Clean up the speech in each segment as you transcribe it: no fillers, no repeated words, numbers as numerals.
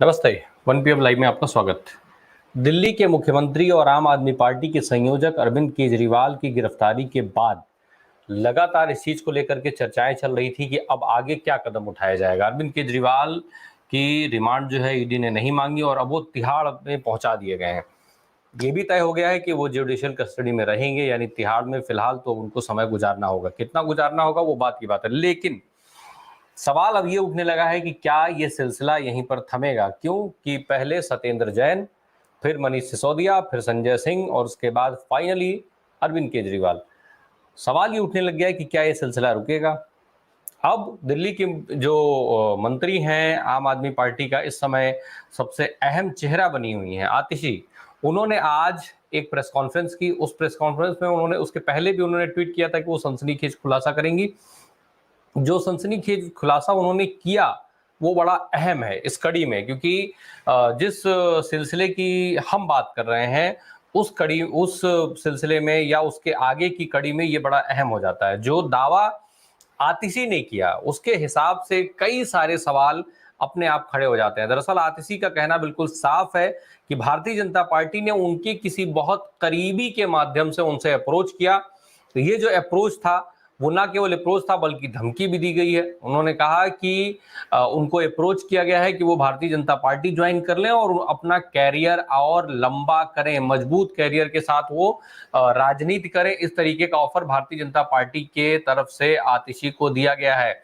नमस्ते। 1 PM live में आपका स्वागत। दिल्ली के मुख्यमंत्री और आम आदमी पार्टी के संयोजक अरविंद केजरीवाल की गिरफ्तारी के बाद लगातार इस चीज को लेकर के चर्चाएं चल रही थी कि अब आगे क्या कदम उठाया जाएगा। अरविंद केजरीवाल की रिमांड जो है ईडी ने नहीं मांगी और अब वो तिहाड़ में पहुंचा दिए गए हैं। ये भी तय हो गया है कि वो जुडिशियल कस्टडी में रहेंगे, यानी तिहाड़ में फिलहाल तो उनको समय गुजारना होगा। कितना गुजारना होगा वो बात की बात है, लेकिन सवाल अब ये उठने लगा है कि क्या ये सिलसिला यहीं पर थमेगा। क्यों कि पहले सत्येंद्र जैन, फिर मनीष सिसोदिया, फिर संजय सिंह और उसके बाद फाइनली अरविंद केजरीवाल। सवाल ये उठने लग गया है कि क्या ये सिलसिला रुकेगा। अब दिल्ली के जो मंत्री हैं आम आदमी पार्टी का इस समय सबसे अहम चेहरा बनी हुई हैं आतिशी। उन्होंने आज एक प्रेस कॉन्फ्रेंस की। उस प्रेस कॉन्फ्रेंस में उन्होंने उसके पहले भी उन्होंने ट्वीट किया था कि वो सनसनीखेज खुलासा करेंगी। जो सनसनीखेज खुलासा उन्होंने किया वो बड़ा अहम है इस कड़ी में, क्योंकि जिस सिलसिले की हम बात कर रहे हैं उस सिलसिले में या उसके आगे की कड़ी में ये बड़ा अहम हो जाता है। जो दावा आतिशी ने किया उसके हिसाब से कई सारे सवाल अपने आप खड़े हो जाते हैं। दरअसल आतिशी का कहना बिल्कुल साफ है कि भारतीय जनता पार्टी ने उनके किसी बहुत करीबी के माध्यम से उनसे अप्रोच किया। तो ये जो अप्रोच था वो ना केवल अप्रोच था बल्कि धमकी भी दी गई है। उन्होंने कहा कि उनको अप्रोच किया गया है कि वो भारतीय जनता पार्टी ज्वाइन कर लें और अपना कैरियर और लंबा करें, मजबूत कैरियर के साथ वो राजनीति करें। इस तरीके का ऑफर भारतीय जनता पार्टी के तरफ से आतिशी को दिया गया है।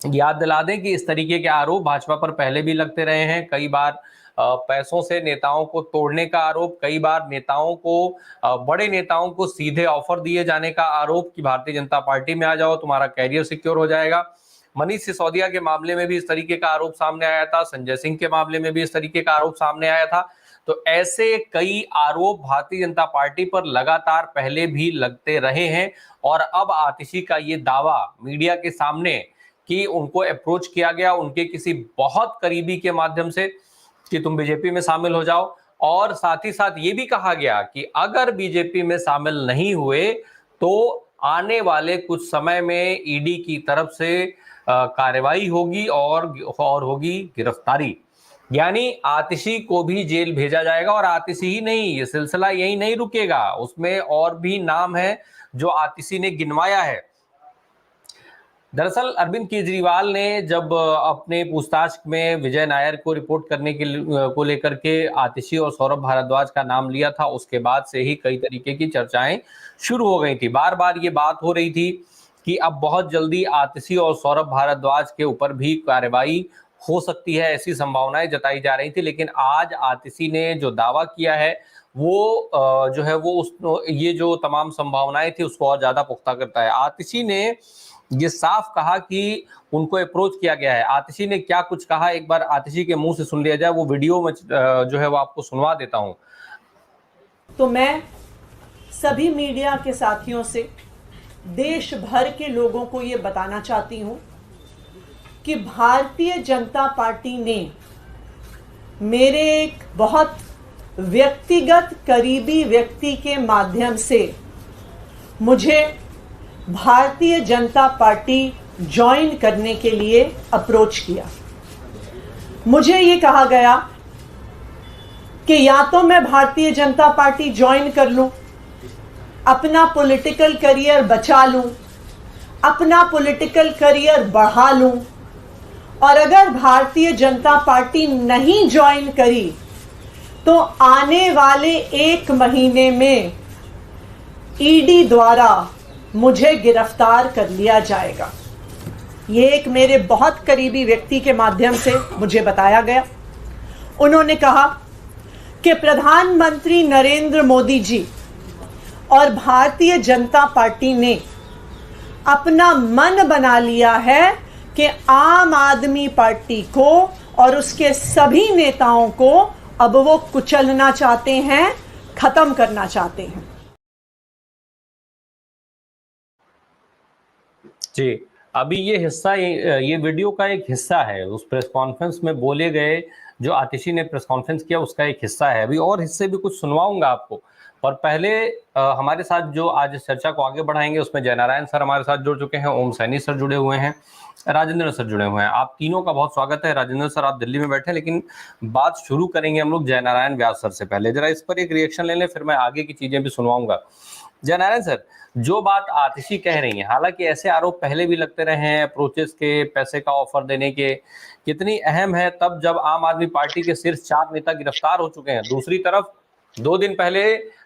याद दिला दें कि इस तरीके के आरोप भाजपा पर पहले भी लगते रहे हैं। कई बार पैसों से नेताओं को तोड़ने का आरोप, कई बार नेताओं को बड़े नेताओं को सीधे ऑफर दिए जाने का आरोप कि भारतीय जनता पार्टी में आ जाओ, तुम्हारा कैरियर सिक्योर हो जाएगा। मनीष सिसोदिया के मामले में भी इस तरीके का आरोप सामने आया था। संजय सिंह के मामले में भी इस तरीके का आरोप सामने आया था। तो ऐसे कई आरोप भारतीय जनता पार्टी पर लगातार पहले भी लगते रहे हैं और अब आतिशी का ये दावा मीडिया के सामने कि उनको अप्रोच किया गया उनके किसी बहुत करीबी के माध्यम से कि तुम बीजेपी में शामिल हो जाओ, और साथ ही साथ ये भी कहा गया कि अगर बीजेपी में शामिल नहीं हुए तो आने वाले कुछ समय में ईडी की तरफ से कार्रवाई होगी और होगी गिरफ्तारी। यानी आतिशी को भी जेल भेजा जाएगा। और आतिशी ही नहीं, ये सिलसिला यही नहीं रुकेगा, उसमें और भी नाम है जो आतिशी ने गिनवाया है। दरअसल अरविंद केजरीवाल ने जब अपने पूछताछ में विजय नायर को रिपोर्ट करने को लेकर के आतिशी और सौरभ भारद्वाज का नाम लिया था, उसके बाद से ही कई तरीके की चर्चाएं शुरू हो गई थी। बार बार ये बात हो रही थी कि अब बहुत जल्दी आतिशी और सौरभ भारद्वाज के ऊपर भी कार्रवाई हो सकती है, ऐसी संभावनाएं जताई जा रही थी। लेकिन आज आतिशी ने जो दावा किया है वो जो है वो ये जो तमाम संभावनाएं थी उसको और ज्यादा पुख्ता करता है। आतिशी ने ये साफ कहा कि उनको अप्रोच किया गया है। आतिशी ने क्या कुछ कहा, एक बार आतिशी के मुंह से सुन लिया जाए। वो वीडियो में जो है वो आपको सुनवा देता हूं। तो मैं सभी मीडिया के साथियों से, देश भर के लोगों को ये बताना चाहती हूं कि भारतीय जनता पार्टी ने मेरे एक बहुत व्यक्तिगत करीबी व्यक्ति के माध्यम से मुझे भारतीय जनता पार्टी ज्वाइन करने के लिए अप्रोच किया। मुझे ये कहा गया कि या तो मैं भारतीय जनता पार्टी ज्वाइन कर लूं, अपना पॉलिटिकल करियर बचा लूं, अपना पॉलिटिकल करियर बढ़ा लूं, और अगर भारतीय जनता पार्टी नहीं ज्वाइन करी तो आने वाले 1 महीने में ईडी द्वारा मुझे गिरफ्तार कर लिया जाएगा। ये एक मेरे बहुत करीबी व्यक्ति के माध्यम से मुझे बताया गया। उन्होंने कहा कि प्रधानमंत्री नरेंद्र मोदी जी और भारतीय जनता पार्टी ने अपना मन बना लिया है कि आम आदमी पार्टी को और उसके सभी नेताओं को अब वो कुचलना चाहते हैं, खत्म करना चाहते हैं। जी, अभी ये हिस्सा, ये वीडियो का एक हिस्सा है उस प्रेस कॉन्फ्रेंस में बोले गए जो आतिशी ने प्रेस कॉन्फ्रेंस किया उसका एक हिस्सा है। अभी और हिस्से भी कुछ सुनवाऊंगा आपको, पर पहले हमारे साथ जो आज इस चर्चा को आगे बढ़ाएंगे उसमें जयनारायण सर हमारे साथ जुड़ चुके हैं, ओम सैनी सर जुड़े हुए हैं, राजेंद्र सर जुड़े हुए हैं। आप तीनों का बहुत स्वागत है। राजेंद्र सर आप दिल्ली में बैठे, लेकिन बात शुरू करेंगे हम लोग जयनारायण व्यास सर से। पहले जरा इस पर एक रिएक्शन ले लें, फिर मैं आगे की चीजें भी सुनवाऊंगा। जयनारायण सर, जो बात आतिशी कह रही है, हालांकि ऐसे आरोप पहले भी लगते रहे हैं अप्रोचेस के, पैसे का ऑफर देने के, कितनी अहम है तब जब आम आदमी पार्टी के शीर्ष 4 नेता गिरफ्तार हो चुके हैं। दूसरी तरफ 2 दिन पहले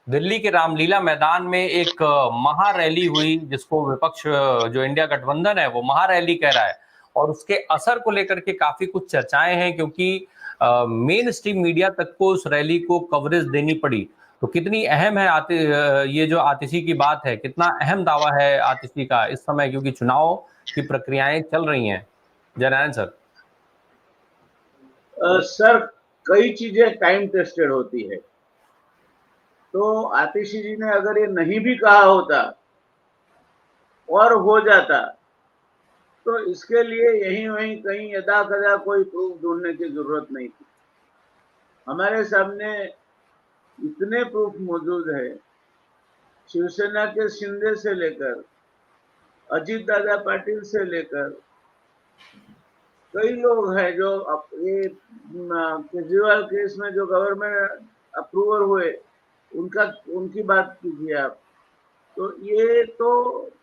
दिल्ली के रामलीला मैदान में एक महारैली हुई, जिसको विपक्ष जो इंडिया गठबंधन है वो महारैली कह रहा है, और उसके असर को लेकर के काफी कुछ चर्चाएं हैं, क्योंकि मेन स्ट्रीम मीडिया तक को उस रैली को कवरेज देनी पड़ी। तो कितनी अहम है ये जो आतिशी की बात है, कितना अहम दावा है आतिशी का इस समय, क्योंकि चुनाव की प्रक्रियाएं चल रही हैं। जयनारायण सर। सर, कई चीजें टाइम टेस्टेड होती है, तो आतिशी जी ने अगर ये नहीं भी कहा होता और हो जाता तो इसके लिए यहीं वहीं कहीं यदा कदा कोई प्रूफ ढूंढने की जरूरत नहीं थी। हमारे सामने इतने प्रूफ मौजूद है, शिवसेना के शिंदे से लेकर अजीत दादा पाटिल से लेकर कई लोग हैं जो ये केजरीवाल केस में जो गवर्नमेंट अप्रूवल हुए उनकी बात कीजिए आप। तो ये तो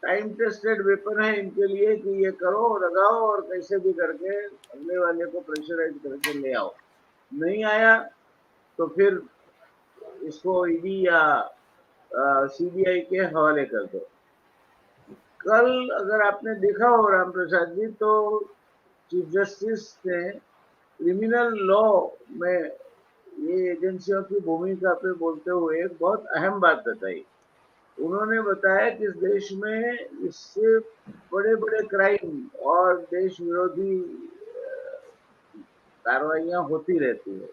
टाइम टेस्टेड वेपन है इनके लिए कि ये करो, लगाओ और कैसे भी करके अगले वाले को प्रेशराइज करके ले आओ। नहीं आया तो फिर इसको ईडी या सीबीआई के हवाले कर दो। कल अगर आपने देखा हो राम प्रसाद जी, तो चीफ जस्टिस ने क्रिमिनल लॉ में ये एजेंसियों की भूमिका पे बोलते हुए एक बहुत अहम बात बताई। उन्होंने बताया कि इस देश में इससे बड़े बड़े क्राइम और देश विरोधी कार्रवाइयां होती रहती है,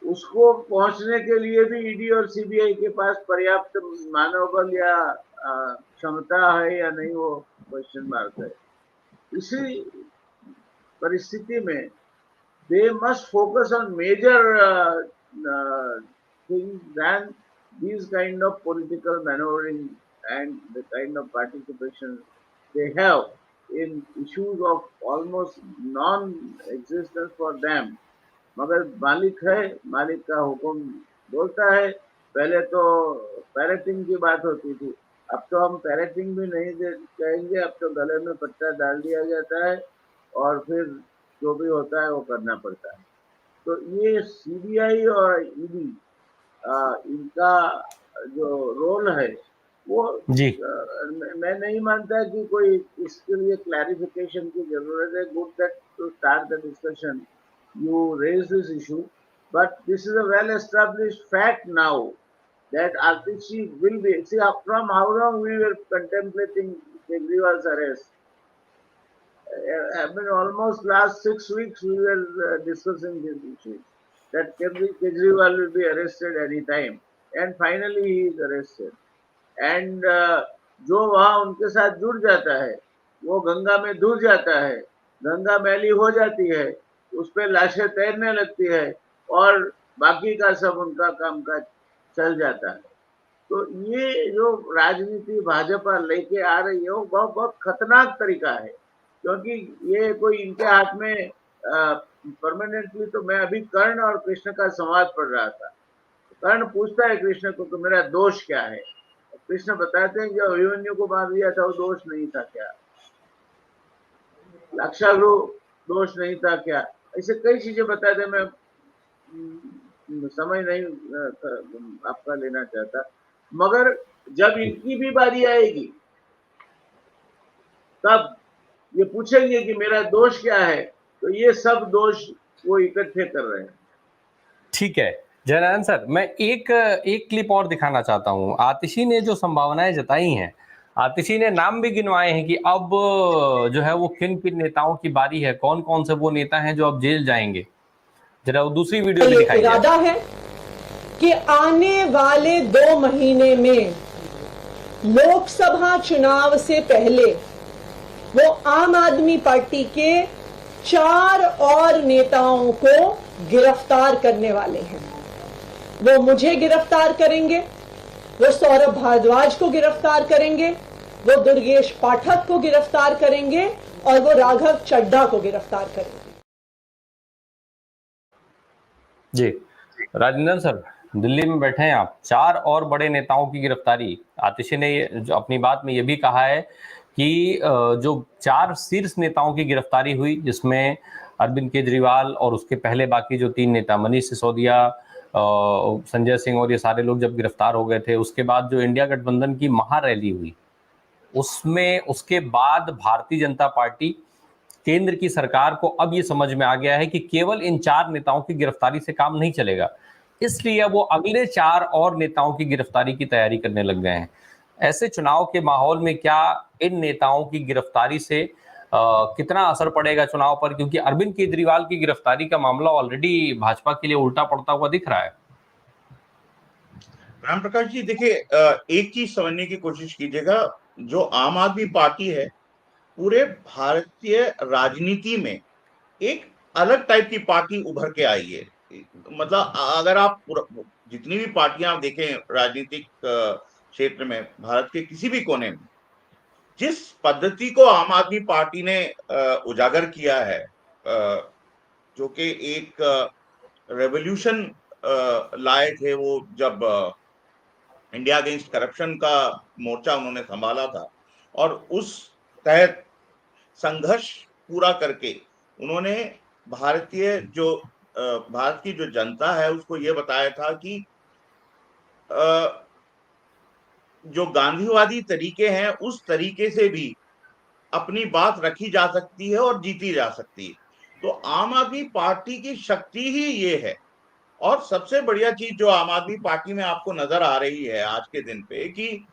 उसको पहुंचने के लिए भी ईडी और सीबीआई के पास पर्याप्त मानव बल या क्षमता है या नहीं, वो क्वेश्चन मार्क है। इसी परिस्थिति में they must focus on major things than these kind of political maneuvering and the kind of participation they have in issues of almost non-existence for them. मगर मालिक है, मालिक का हुक्म बोलता है। पहले तो पैरेटिंग की बात होती थी, अब तो हम पैरेटिंग भी नहीं कहेंगे, अब तो गले में पट्टा डाल दिया जाता है और फिर जो भी होता है वो करना पड़ता है। तो ये सीबीआई और ईडी इनका जो रोल है वो जी मैं नहीं मानता कि कोई इसके लिए क्लैरिफिकेशन की जरूरत है। Good that to start the discussion you raise this issue, but this is a well established fact now that Atishi will be, see from how long we were contemplating Kejriwal's arrest. I mean, almost last 6 weeks we were discussing this issue, that Kejriwal will be arrested any time, and finally he is arrested. And जो वहाँ उनके साथ जुड़ जाता है वो गंगा में डूब जाता है, गंगा मैली हो जाती है, उस पर लाशें तैरने लगती है और बाकी का सब उनका कामकाज चल जाता है। तो ये जो राजनीति भाजपा लेके आ रही है वो बहुत बहुत खतरनाक तरीका है, क्योंकि ये कोई इनके हाथ में परमानेंटली। तो मैं अभी कर्ण और कृष्ण का संवाद पढ़ रहा था। कर्ण पूछता है कृष्ण को तो मेरा दोष क्या है, कृष्ण बताते हैं जब अभिमन्यु को मार दिया था वो दोष नहीं था क्या, लाक्षागृह दोष नहीं था क्या, ऐसे कई चीजें बताते। मैं समय नहीं आपका लेना चाहता, मगर जब इनकी भी बारी आएगी तब ये पूछेंगे कि मेरा दोष क्या है, तो ये सब दोष वो इकट्ठे कर रहे हैं। ठीक है जयनारायण सर, मैं एक क्लिप और दिखाना चाहता हूं। आतिशी ने जो संभावनाएं जताई हैं, आतिशी ने नाम भी गिनवाए हैं कि अब जो है वो किन नेताओं की बारी है, कौन कौन से वो नेता हैं जो अब जेल जाएंगे। जरा वो दूसरी वीडियो में दिखाइए। इरादा है कि आने वाले 2 महीने में लोकसभा चुनाव से पहले वो आम आदमी पार्टी के 4 और नेताओं को गिरफ्तार करने वाले हैं। वो मुझे गिरफ्तार करेंगे, वो सौरभ भारद्वाज को गिरफ्तार करेंगे, वो दुर्गेश पाठक को गिरफ्तार करेंगे और वो राघव चड्ढा को गिरफ्तार करेंगे। जी राजेंद्र सर, दिल्ली में बैठे हैं आप, 4 और बड़े नेताओं की गिरफ्तारी। आतिशी ने जो अपनी बात में ये भी कहा है कि जो 4 शीर्ष नेताओं की गिरफ्तारी हुई, जिसमें अरविंद केजरीवाल और उसके पहले बाकी जो 3 नेता मनीष सिसोदिया, संजय सिंह और ये सारे लोग जब गिरफ्तार हो गए थे, उसके बाद जो इंडिया गठबंधन की महारैली हुई, उसमें उसके बाद भारतीय जनता पार्टी, केंद्र की सरकार को अब ये समझ में आ गया है कि केवल इन 4 नेताओं की गिरफ्तारी से काम नहीं चलेगा, इसलिए वो अगले 4 और नेताओं की गिरफ्तारी की तैयारी करने लग गए हैं। ऐसे चुनाव के माहौल में क्या इन नेताओं की गिरफ्तारी से कितना असर पड़ेगा चुनाव पर, क्योंकि अरविंद केजरीवाल की गिरफ्तारी का मामला ऑलरेडी भाजपा के लिए उल्टा पड़ता हुआ दिख रहा है। राम प्रकाश जी, देखिए, एक चीज समझने की कोशिश कीजिएगा। जो आम आदमी पार्टी है, पूरे भारतीय राजनीति में एक अलग टाइप की पार्टी उभर के आई है। मतलब अगर आप जितनी भी पार्टियां आप देखें राजनीतिक क्षेत्र में, भारत के किसी भी कोने में, जिस पद्धति को आम आदमी पार्टी ने उजागर किया है, जो कि एक रेवोल्यूशन लाए थे वो, जब इंडिया अगेंस्ट करप्शन का मोर्चा उन्होंने संभाला था, और उस तहत संघर्ष पूरा करके उन्होंने भारत की जो जनता है उसको ये बताया था कि जो गांधीवादी तरीके हैं उस तरीके से भी अपनी बात रखी जा सकती है और जीती जा सकती है। तो आम आदमी पार्टी की शक्ति ही ये है। और सबसे बढ़िया चीज जो आम आदमी पार्टी में आपको नजर आ रही है आज के दिन पे, कि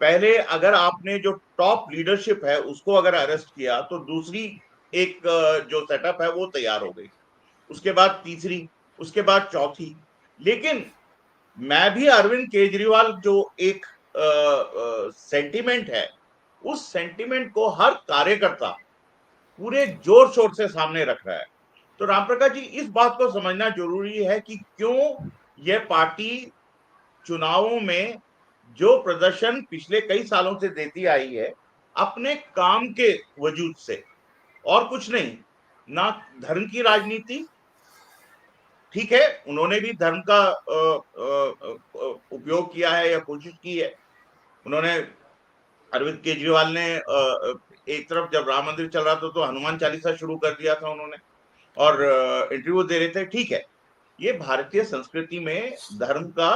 पहले अगर आपने जो टॉप लीडरशिप है उसको अगर अरेस्ट किया तो दूसरी एक जो सेटअप है वो तैयार हो गई, उसके बाद तीसरी, उसके बाद चौथी। लेकिन मैं भी अरविंद केजरीवाल जो एक सेंटिमेंट है, उस सेंटिमेंट को हर कार्यकर्ता पूरे जोर शोर से सामने रख रहा है। तो राम प्रकाश जी, इस बात को समझना जरूरी है कि क्यों यह पार्टी चुनावों में जो प्रदर्शन पिछले कई सालों से देती आई है, अपने काम के वजूद से, और कुछ नहीं, ना धर्म की राजनीति। ठीक है, उन्होंने भी धर्म का उपयोग किया है या कोशिश की है। उन्होंने, अरविंद केजरीवाल ने एक तरफ जब राम मंदिर चल रहा था तो हनुमान चालीसा शुरू कर दिया था उन्होंने, और इंटरव्यू दे रहे थे। ठीक है, ये भारतीय संस्कृति में धर्म का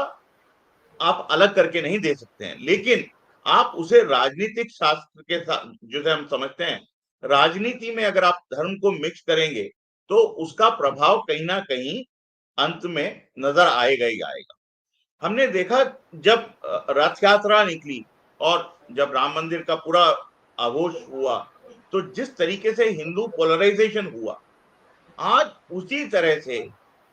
आप अलग करके नहीं दे सकते हैं, लेकिन आप उसे राजनीतिक शास्त्र के साथ, जिसे हम समझते हैं राजनीति में, अगर आप धर्म को मिक्स करेंगे तो उसका प्रभाव कहीं ना कहीं अंत में नजर आएगा ही आएगा। हमने देखा जब रथ यात्रा निकली और जब राम मंदिर का पूरा आघोष हुआ, तो जिस तरीके से हिंदू पोलराइजेशन हुआ, आज उसी तरह से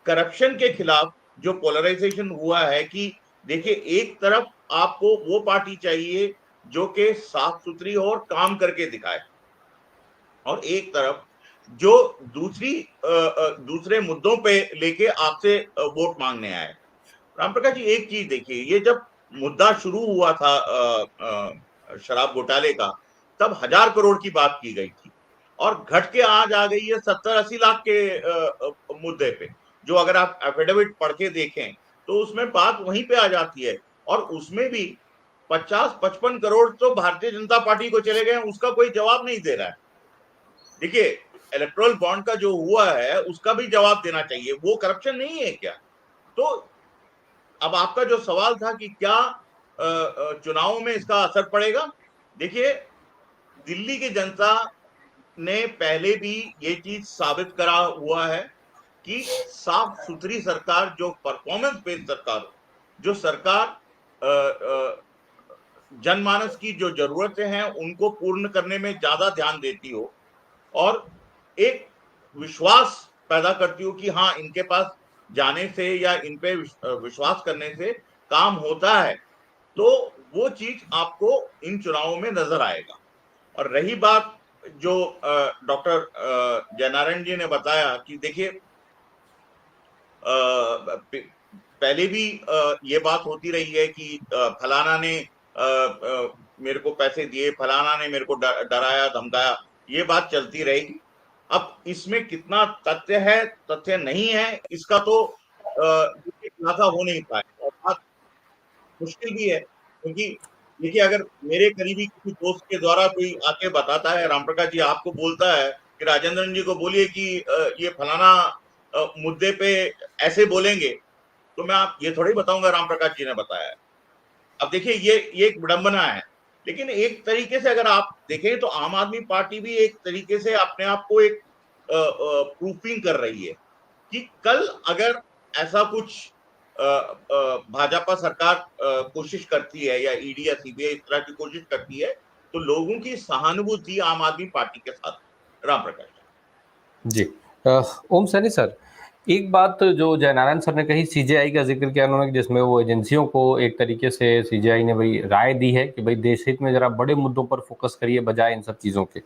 करप्शन के खिलाफ जो पोलराइजेशन हुआ है, कि देखिए, एक तरफ आपको वो पार्टी चाहिए जो कि साफ सुथरी और काम करके दिखाए, और एक तरफ जो दूसरे मुद्दों पे लेके आपसे वोट मांगने आए। राम प्रकाश जी, एक चीज देखिए, ये जब मुद्दा शुरू हुआ था शराब घोटाले का, तब 1000 करोड़ की बात की गई थी, और घट के आज आ गई है 70-80 लाख के मुद्दे पे, जो अगर आप एफिडेविट पढ़ के देखें तो उसमें बात वहीं पे आ जाती है। और उसमें भी 50-55 करोड़ तो भारतीय जनता पार्टी को चले गए, उसका कोई जवाब नहीं दे रहा है। देखिए, इलेक्टोरल बॉन्ड का जो हुआ है उसका भी जवाब देना चाहिए, वो करप्शन नहीं है क्या? तो अब आपका जो सवाल था कि क्या चुनावों में इसका असर पड़ेगा, देखिए, दिल्ली की जनता ने पहले भी ये चीज साबित करा हुआ है कि साफ सुथरी सरकार, जो परफॉर्मेंस बेस्ड सरकार, जो सरकार जनमानस की जो जरूरतें हैं उनको पूर्ण करने में ज्यादा ध्यान देती हो, और एक विश्वास पैदा करती हो कि हाँ, इनके पास जाने से या इन पे विश्वास करने से काम होता है, तो वो चीज आपको इन चुनावों में नजर आएगा। और रही बात जो डॉक्टर जयनारायण जी ने बताया कि देखिए, पहले भी ये बात होती रही है कि फलाना ने मेरे को पैसे दिए, फलाना ने मेरे को डराया धमकाया, ये बात चलती रहेगी। अब इसमें कितना तथ्य है तथ्य नहीं है, इसका तो खुलासा हो नहीं पाए और बात मुश्किल भी है, क्योंकि देखिए अगर मेरे करीबी किसी दोस्त के द्वारा कोई आके बताता है, राम प्रकाश जी आपको बोलता है कि राजेंद्रन जी को बोलिए कि ये फलाना मुद्दे पे ऐसे बोलेंगे, तो मैं आप ये थोड़ी बताऊंगा राम प्रकाश जी ने बताया है। अब देखिए ये एक विडंबना है, लेकिन एक तरीके से अगर आप देखें तो आम आदमी पार्टी भी एक तरीके से अपने आप को एक प्रूफिंग कर रही है कि कल अगर ऐसा कुछ भाजपा सरकार कोशिश करती है या ईडी या सीबीआई इस तरह की कोशिश करती है, तो लोगों की सहानुभूति आम आदमी पार्टी के साथ। राम प्रकाश जी। ओम सैनी सर, एक बात जो जयनारायण सर ने कही, सीजेआई का जिक्र किया उन्होंने, जिसमें वो एजेंसियों को एक तरीके से सीजेआई ने भाई राय दी है कि भाई देश हित में जरा बड़े मुद्दों पर फोकस करिए बजाय इन सब चीजों के।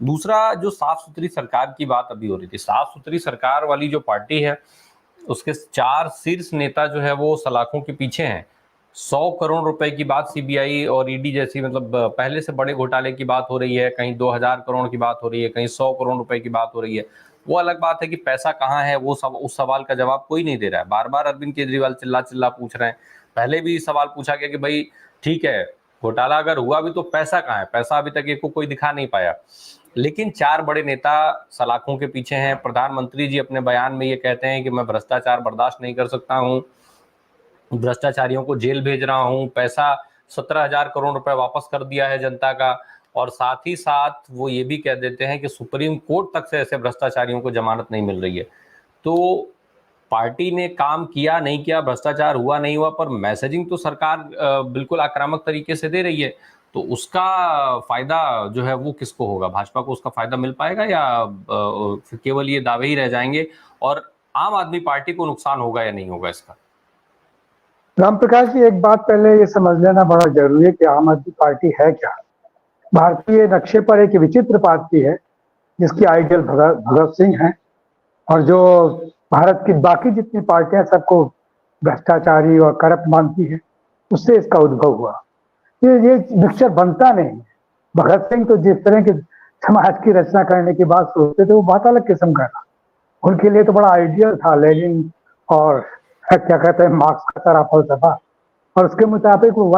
दूसरा, जो साफ सुथरी सरकार की बात अभी हो रही थी, साफ सुथरी सरकार वाली जो पार्टी है उसके 4 शीर्ष नेता जो है वो सलाखों के पीछे हैं। 100 करोड़ रुपए की बात सीबीआई और ईडी जैसी मतलब पहले से बड़े घोटाले की बात हो रही है, कहीं 2000 करोड़ की बात हो रही है, कहीं 100 करोड़ रुपए की बात हो रही है। वो अलग बात है कि पैसा कहाँ है, वो सब उस सवाल का जवाब कोई नहीं दे रहा है। बार बार अरविंद केजरीवाल चिल्ला चिल्ला पूछ रहे हैं। पहले भी सवाल पूछा गया कि भाई ठीक है घोटाला अगर हुआ भी तो पैसा कहाँ है, पैसा अभी तक एक को कोई दिखा नहीं पाया। लेकिन 4 बड़े नेता सलाखों के पीछे हैं। प्रधानमंत्री जी अपने बयान में ये कहते हैं कि मैं भ्रष्टाचार बर्दाश्त नहीं कर सकता हूँ, भ्रष्टाचारियों को जेल भेज रहा हूँ, पैसा 17,000 करोड़ रुपए वापस कर दिया है जनता का। और साथ ही साथ वो ये भी कह देते हैं कि सुप्रीम कोर्ट तक से ऐसे भ्रष्टाचारियों को जमानत नहीं मिल रही है। तो पार्टी ने काम किया नहीं किया, भ्रष्टाचार हुआ नहीं हुआ, पर मैसेजिंग तो सरकार बिल्कुल आक्रामक तरीके से दे रही है। तो उसका फायदा जो है वो किसको होगा? भाजपा को उसका फायदा मिल पाएगा या फिर केवल ये दावे ही रह जाएंगे और आम आदमी पार्टी को नुकसान होगा या नहीं होगा इसका? राम प्रकाश जी, एक बात पहले ये समझ लेना बड़ा जरूरी है कि आम आदमी पार्टी है क्या। भारतीय नक्शे पर एक विचित्र पार्टी है जिसकी आइडियल भगत सिंह है, और जो भारत की बाकी जितनी पार्टियां सबको भ्रष्टाचारी और करप्ट मानती है, उससे इसका उद्भव हुआ। ये मिक्सचर बनता नहीं है। भगत सिंह तो जिस तरह के समाज की रचना करने की बात सोचते थे वो बात अलग किस्म का था। उनके लिए तो बड़ा आइडियल था लेनिन और क्या कहते हैं मार्क्स का सारा फलसफा, और उसके मुताबिक वो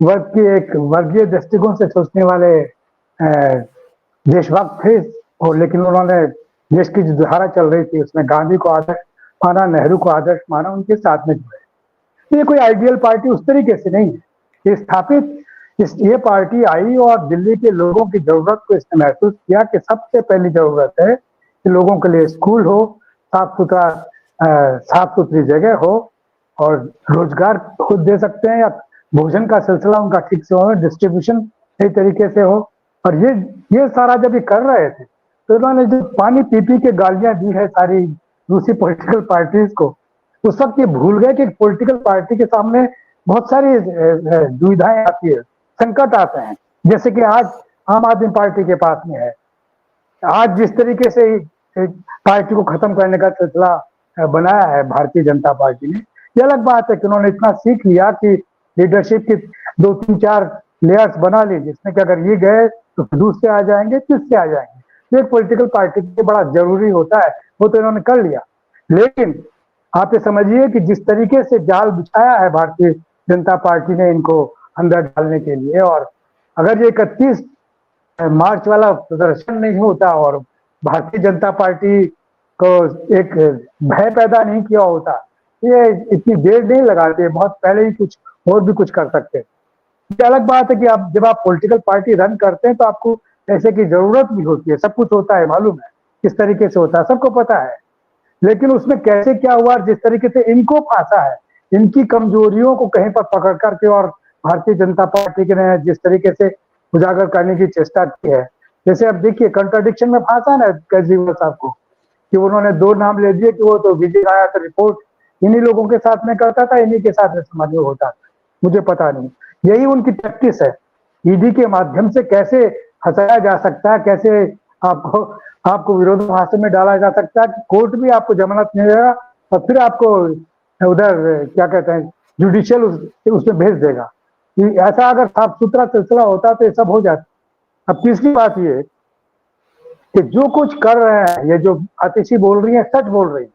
वर्ग की एक वर्गीय दृष्टिकोण से सोचने वाले देशभक्त थे। और लेकिन उन्होंने देश की जो धारा चल रही थी उसमें गांधी को आदर्श माना, नेहरू को आदर्श माना, उनके साथ में जुड़े। ये कोई आइडियल पार्टी उस तरीके से नहीं है। ये स्थापित ये पार्टी आई और दिल्ली के लोगों की जरूरत को इसने महसूस किया कि सबसे पहली जरूरत है कि लोगों के लिए स्कूल हो, साफ सुथरी जगह हो, और रोजगार खुद दे सकते हैं या भोजन का सिलसिला उनका ठीक से हो, डिस्ट्रीब्यूशन सही तरीके से हो। और ये सारा जब ये कर रहे थे तो उन्होंने जो पानी पी पी के गालियां दी है सारी दूसरी पॉलिटिकल पार्टीज को, उस वक्त ये भूल गए कि पॉलिटिकल पार्टी के सामने बहुत सारी दुविधाएं आती है, संकट आते हैं। जैसे कि आज आम आदमी पार्टी के पास में है। आज जिस तरीके से पार्टी को खत्म करने का सिलसिला बनाया है भारतीय जनता पार्टी ने, ये अलग बात है कि उन्होंने इतना सीख लिया कि लीडरशिप की 2, 3, 4 लेयर्स बना ली, जिसमें कि अगर ये गए तो दूसरे आ जाएंगे, तीसरे आ जाएंगे। ये पॉलिटिकल पार्टी के बड़ा जरूरी होता है, वो तो इन्होंने कर लिया। लेकिन आप ये समझिए कि जिस तरीके से जाल बिछाया है भारतीय जनता पार्टी ने इनको अंदर डालने के लिए, और अगर ये 31 मार्च वाला प्रदर्शन नहीं होता और भारतीय जनता पार्टी को एक भय पैदा नहीं किया होता, ये इतनी देर नहीं लगाते, बहुत पहले ही कुछ और भी कुछ कर सकते। ये अलग बात है कि आप जब आप पॉलिटिकल पार्टी रन करते हैं तो आपको पैसे की जरूरत भी होती है, सब कुछ होता है, मालूम है किस तरीके से होता है, सबको पता है। लेकिन उसमें कैसे क्या हुआ, जिस तरीके से इनको फांसा है, इनकी कमजोरियों को कहीं पर पकड़ करके और भारतीय जनता पार्टी के ने जिस तरीके से उजागर करने की चेष्टा की है। जैसे अब देखिए कंट्राडिक्शन में फांसा ना केजरीवाल साहब को कि उन्होंने 2 नाम ले दिए कि वो तो विजय आया तो रिपोर्ट इन्हीं लोगों के साथ में करता था, इन्हीं के साथ में समाज में होता था, मुझे पता नहीं। यही उनकी प्रैक्टिस है। ईडी के माध्यम से कैसे हंसाया जा सकता है, कैसे आपको विरोधाभास में डाला जा सकता है कि कोर्ट भी आपको जमानत नहीं देगा और फिर आपको उधर क्या कहते हैं जुडिशियल उसमें भेज देगा। कि ऐसा अगर साफ सुथरा सिलसिला होता तो ये सब हो जाता। अब तीसरी बात ये कि जो कुछ कर रहे हैं, ये जो आतिशी बोल रही है सच बोल रही है।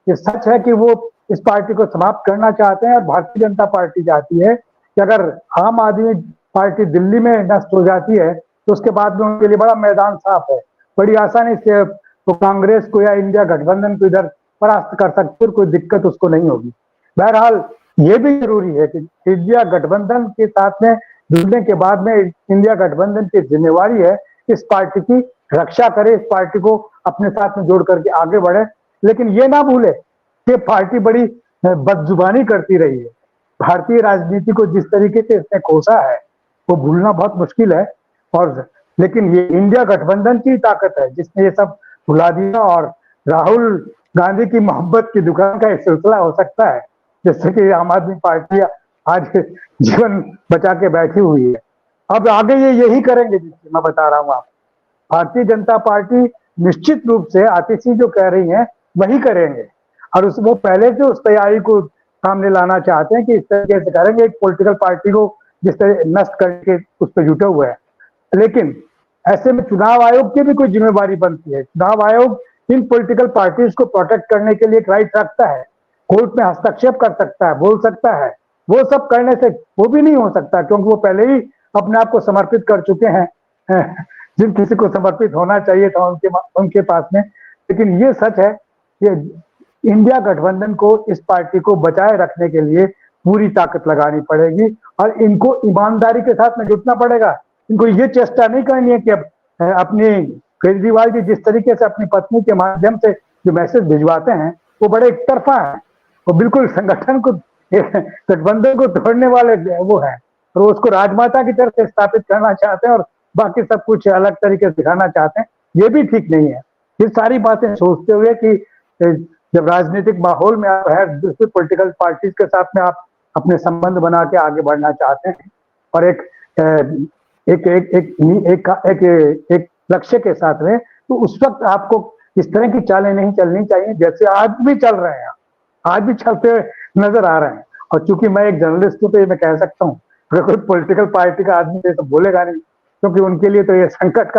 ये सच है कि वो इस पार्टी को समाप्त करना चाहते हैं और भारतीय जनता पार्टी चाहती है कि अगर आम आदमी पार्टी दिल्ली में नष्ट हो जाती है तो उसके बाद में उनके लिए बड़ा मैदान साफ है, बड़ी आसानी से वो कांग्रेस को या इंडिया गठबंधन को इधर परास्त कर सकते, कोई दिक्कत उसको नहीं होगी। बहरहाल ये भी जरूरी है कि इंडिया गठबंधन के साथ में जुड़ने के बाद में इंडिया गठबंधन की जिम्मेवारी है इस पार्टी की रक्षा करे, इस पार्टी को अपने साथ में जोड़ करके आगे बढ़े। लेकिन ये ना भूले कि पार्टी बड़ी बदजुबानी करती रही है। भारतीय राजनीति को जिस तरीके से इसने कोसा है वो भूलना बहुत मुश्किल है। और लेकिन ये इंडिया गठबंधन की ताकत है जिसने ये सब भुला दिया। और राहुल गांधी की मोहब्बत की दुकान का एक सिलसिला हो सकता है जिससे कि आम आदमी पार्टी आज जीवन बचा के बैठी हुई है। अब आगे ये यही करेंगे जिससे मैं बता रहा हूँ आप। भारतीय जनता पार्टी निश्चित रूप से आतिशी जो कह रही है वही करेंगे और वो पहले से उस तैयारी को सामने लाना चाहते हैं कि इस तरीके से करेंगे एक पॉलिटिकल पार्टी को जिस तरह नष्ट करके उस पर जुटे हुए हैं। लेकिन ऐसे में चुनाव आयोग की भी कोई जिम्मेवारी बनती है। चुनाव आयोग इन पॉलिटिकल पार्टीज को प्रोटेक्ट करने के लिए एक राइट रखता है, कोर्ट में हस्तक्षेप कर सकता है, बोल सकता है। वो सब करने से वो भी नहीं हो सकता क्योंकि वो पहले ही अपने आप को समर्पित कर चुके हैं जिन किसी को समर्पित होना चाहिए था उनके पास में। लेकिन ये सच है कि इंडिया गठबंधन को इस पार्टी को बचाए रखने के लिए पूरी ताकत लगानी पड़ेगी और इनको ईमानदारी के साथ में जुटना पड़ेगा। इनको ये चेष्टा नहीं करनी है कि अब अपनी केजरीवाल जी जिस तरीके से अपनी पत्नी के माध्यम से जो मैसेज भिजवाते हैं वो बड़े एक तरफा है। वो बिल्कुल संगठन को गठबंधन को तोड़ने वाले वो है और उसको राजमाता की तरह से स्थापित करना चाहते हैं और बाकी सब कुछ अलग तरीके से दिखाना चाहते हैं। ये भी ठीक नहीं है। ये सारी बातें सोचते हुए कि जब राजनीतिक माहौल में आप है दूसरी पॉलिटिकल पार्टीज के साथ में आप अपने संबंध बना के आगे बढ़ना चाहते हैं और एक लक्ष्य के साथ में, तो उस वक्त आपको इस तरह की चालें नहीं चलनी चाहिए जैसे आज भी चल रहे हैं, आज भी चलते नजर आ रहे हैं। और चूंकि मैं एक जर्नलिस्ट हूं तो ये मैं कह सकता हूँ अगर कोई पॉलिटिकल पार्टी का आदमी तो बोलेगा नहीं क्योंकि उनके लिए तो ये संकट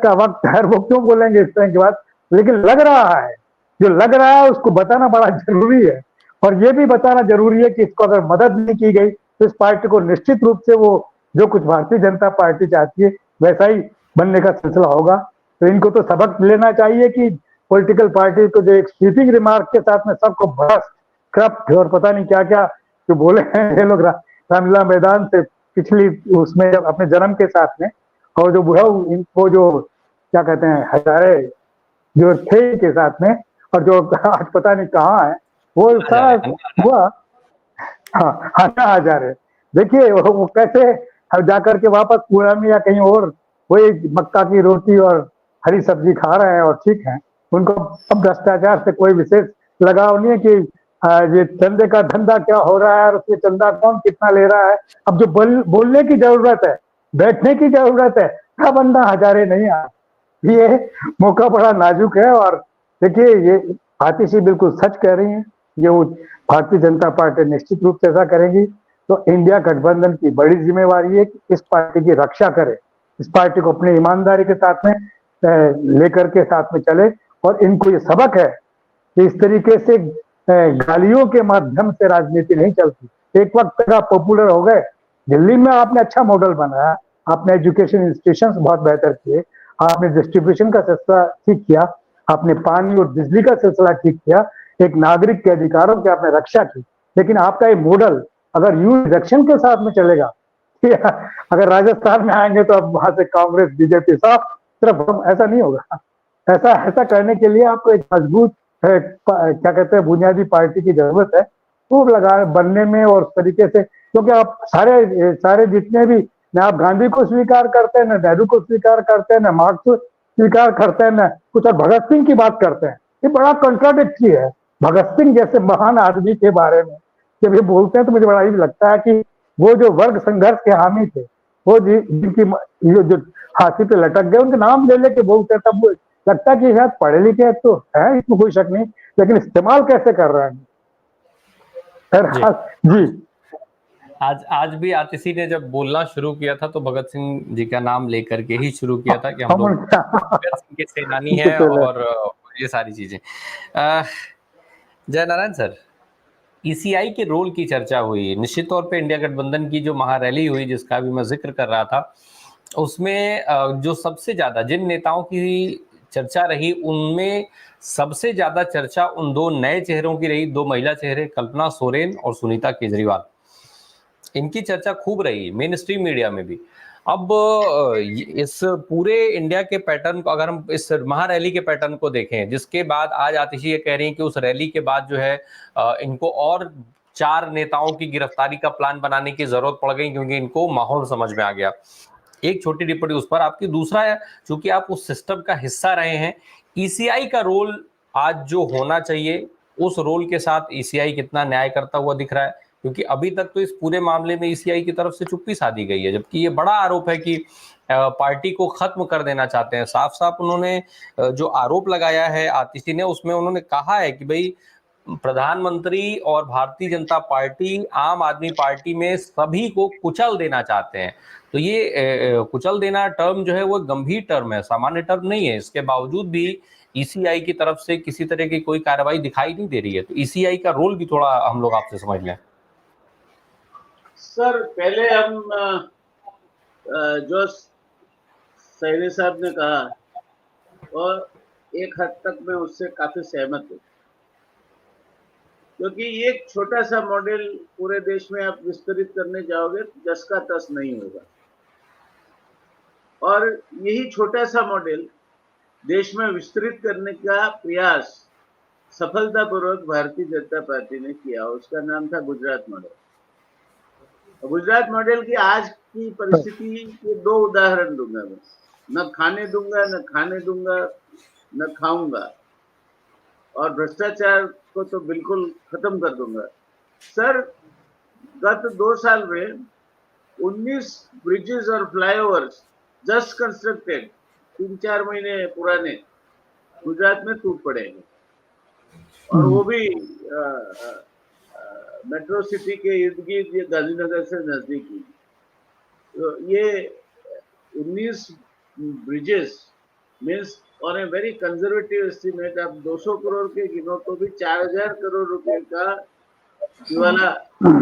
का वक्त है, वो क्यों बोलेंगे इस तरह की बात। लेकिन लग रहा है, जो लग रहा है उसको बताना बड़ा जरूरी है और ये भी बताना जरूरी है कि इसको अगर मदद नहीं की गई तो इस पार्टी को निश्चित रूप से वो जो कुछ भारतीय जनता पार्टी चाहती है वैसा ही बनने का सिलसिला होगा। तो इनको तो सबक लेना चाहिए कि पॉलिटिकल पार्टी को जो एक स्वीपिंग रिमार्क के साथ में सबको भ्रष्ट करप्ट और पता नहीं क्या क्या जो बोले हैं ये लोग रामलीला मैदान से पिछली उसमें अपने जन्म के साथ में, और जो वो जो क्या कहते हैं हजारे जो थे के साथ में और जो आज पता नहीं कहाँ है वो सारा हुआ। हाँ हजारे देखिए वो कैसे जाकर के वापस पूरा में या कहीं और वही मक्का की रोटी और हरी सब्जी खा रहे हैं और ठीक है। उनको अब भ्रष्टाचार से कोई विशेष लगाव नहीं है कि ये चंदे का धंधा क्या हो रहा है और उसमें चंदा कौन कितना ले रहा है। अब जो बोलने की जरूरत है, बैठने की जरूरत है, क्या बंदा हजारे नहीं आ। ये मौका बड़ा नाजुक है और देखिए ये आतिशी बिल्कुल सच कह रही हैं। ये भारतीय जनता पार्टी निश्चित रूप से ऐसा करेगी। तो इंडिया गठबंधन की बड़ी जिम्मेवारी है कि इस पार्टी की रक्षा करे, इस पार्टी को अपनी ईमानदारी के साथ में लेकर के साथ में चले। और इनको ये सबक है कि इस तरीके से गालियों के माध्यम से राजनीति नहीं चलती। एक वक्त तक आप पॉपुलर हो गए, दिल्ली में आपने अच्छा मॉडल बनाया, आपने एजुकेशन इंस्टीट्यूशंस बहुत बेहतर किए, आपने डिस्ट्रीब्यूशन का सिलसिला ठीक किया, आपने पानी और बिजली का सिलसिला ठीक किया, एक नागरिक के अधिकारों की आपने रक्षा की। लेकिन आपका ये मॉडल अगर यू इलेक्शन के साथ में चलेगा, अगर राजस्थान में आएंगे तो अब वहां से कांग्रेस बीजेपी साफ सिर्फ ऐसा नहीं होगा। ऐसा करने के लिए आपको एक मजबूत क्या कहते हैं बुनियादी पार्टी की जरूरत है वो बनने में और तरीके से। क्योंकि आप सारे जितने भी न आप गांधी को स्वीकार करते हैं, न नेहरू को स्वीकार करते हैं, न मार्क्स को स्वीकार करते हैं, न कुछ और भगत सिंह की बात करते हैं। ये बड़ा कॉन्ट्राडिक्टरी है। भगत सिंह जैसे महान आदमी के बारे में जब ये बोलते हैं तो मुझे बड़ा ही लगता है कि वो जो वर्ग संघर्ष के हामी थे, वो जिनकी जो फांसी पे लटक गए, उनके नाम ले लेके बोलते हैं, तब लगता है कि शायद पढ़े लिखे तो है, इसमें कोई शक नहीं, लेकिन इस्तेमाल कैसे कर रहे हैं। जी आज भी आतिशी ने जब बोलना शुरू किया था तो भगत सिंह जी का नाम लेकर के ही शुरू किया था कि हम लोग भगत सिंह के सेनानी हैं और ये सारी चीजें। जय नारायण सर, ईसीआई के रोल की चर्चा हुई, निश्चित तौर पे इंडिया गठबंधन की जो महारैली हुई जिसका भी मैं जिक्र कर रहा था, उसमें जो सबसे ज्यादा जिन नेताओं की चर्चा रही उनमें सबसे ज्यादा चर्चा उन दो नए चेहरों की रही, दो महिला चेहरे कल्पना सोरेन और सुनीता केजरीवाल। इनकी चर्चा खूब रही मेन स्ट्रीम मीडिया में भी। अब इस पूरे इंडिया के पैटर्न को अगर हम इस महारैली के पैटर्न को देखें, जिसके बाद आज आतिशी ये कह रही हैं कि उस रैली के बाद जो है इनको और 4 नेताओं की गिरफ्तारी का प्लान बनाने की जरूरत पड़ गई क्योंकि इनको माहौल समझ में आ गया। एक छोटी टिप्पणी उस पर आपकी। दूसरा है, चूंकि आप उस सिस्टम का हिस्सा रहे हैं, ईसीआई का रोल आज जो होना चाहिए उस रोल के साथ ईसीआई कितना न्याय करता हुआ दिख रहा है? क्योंकि अभी तक तो इस पूरे मामले में ईसीआई की तरफ से चुप्पी साधी गई है, जबकि ये बड़ा आरोप है कि पार्टी को खत्म कर देना चाहते हैं। साफ साफ उन्होंने जो आरोप लगाया है आतिशी ने, उसमें उन्होंने कहा है कि भाई प्रधानमंत्री और भारतीय जनता पार्टी आम आदमी पार्टी में सभी को कुचल देना चाहते हैं। तो ये कुचल देना टर्म जो है वो गंभीर टर्म है, सामान्य टर्म नहीं है। इसके बावजूद भी ईसीआई की तरफ से किसी तरह की कोई कार्रवाई दिखाई नहीं दे रही है। तो ईसीआई का रोल भी थोड़ा हम लोग आपसे समझ लें। सर, पहले हम जो सैनी साहब ने कहा और एक हद तक मैं उससे काफी सहमत हूँ, क्योंकि ये एक छोटा सा मॉडल पूरे देश में आप विस्तृत करने जाओगे तो 10 का 10 नहीं होगा। और यही छोटा सा मॉडल देश में विस्तृत करने का प्रयास सफलतापूर्वक भारतीय जनता पार्टी ने किया। उसका नाम था गुजरात मॉडल। गुजरात मॉडल की आज की परिस्थिति के 2 उदाहरण दूंगा मैं। न खाने दूंगा, न खाने दूंगा, न खाऊंगा, और भ्रष्टाचार को तो बिल्कुल खत्म कर दूंगा। सर, गत 2 साल में 19 ब्रिजेस और फ्लाईओवर्स जस्ट कंस्ट्रक्टेड 3-4 महीने पुराने गुजरात में टूट पड़े हैं, और वो भी मेट्रो सिटी के इर्द गिर्द, ये गांधीनगर से नजदीकी। तो ये 19 bridges means on a very conservative estimate, आप 200 करोड़ के गिनो तो भी 4000 करोड़ रुपए का दिवाला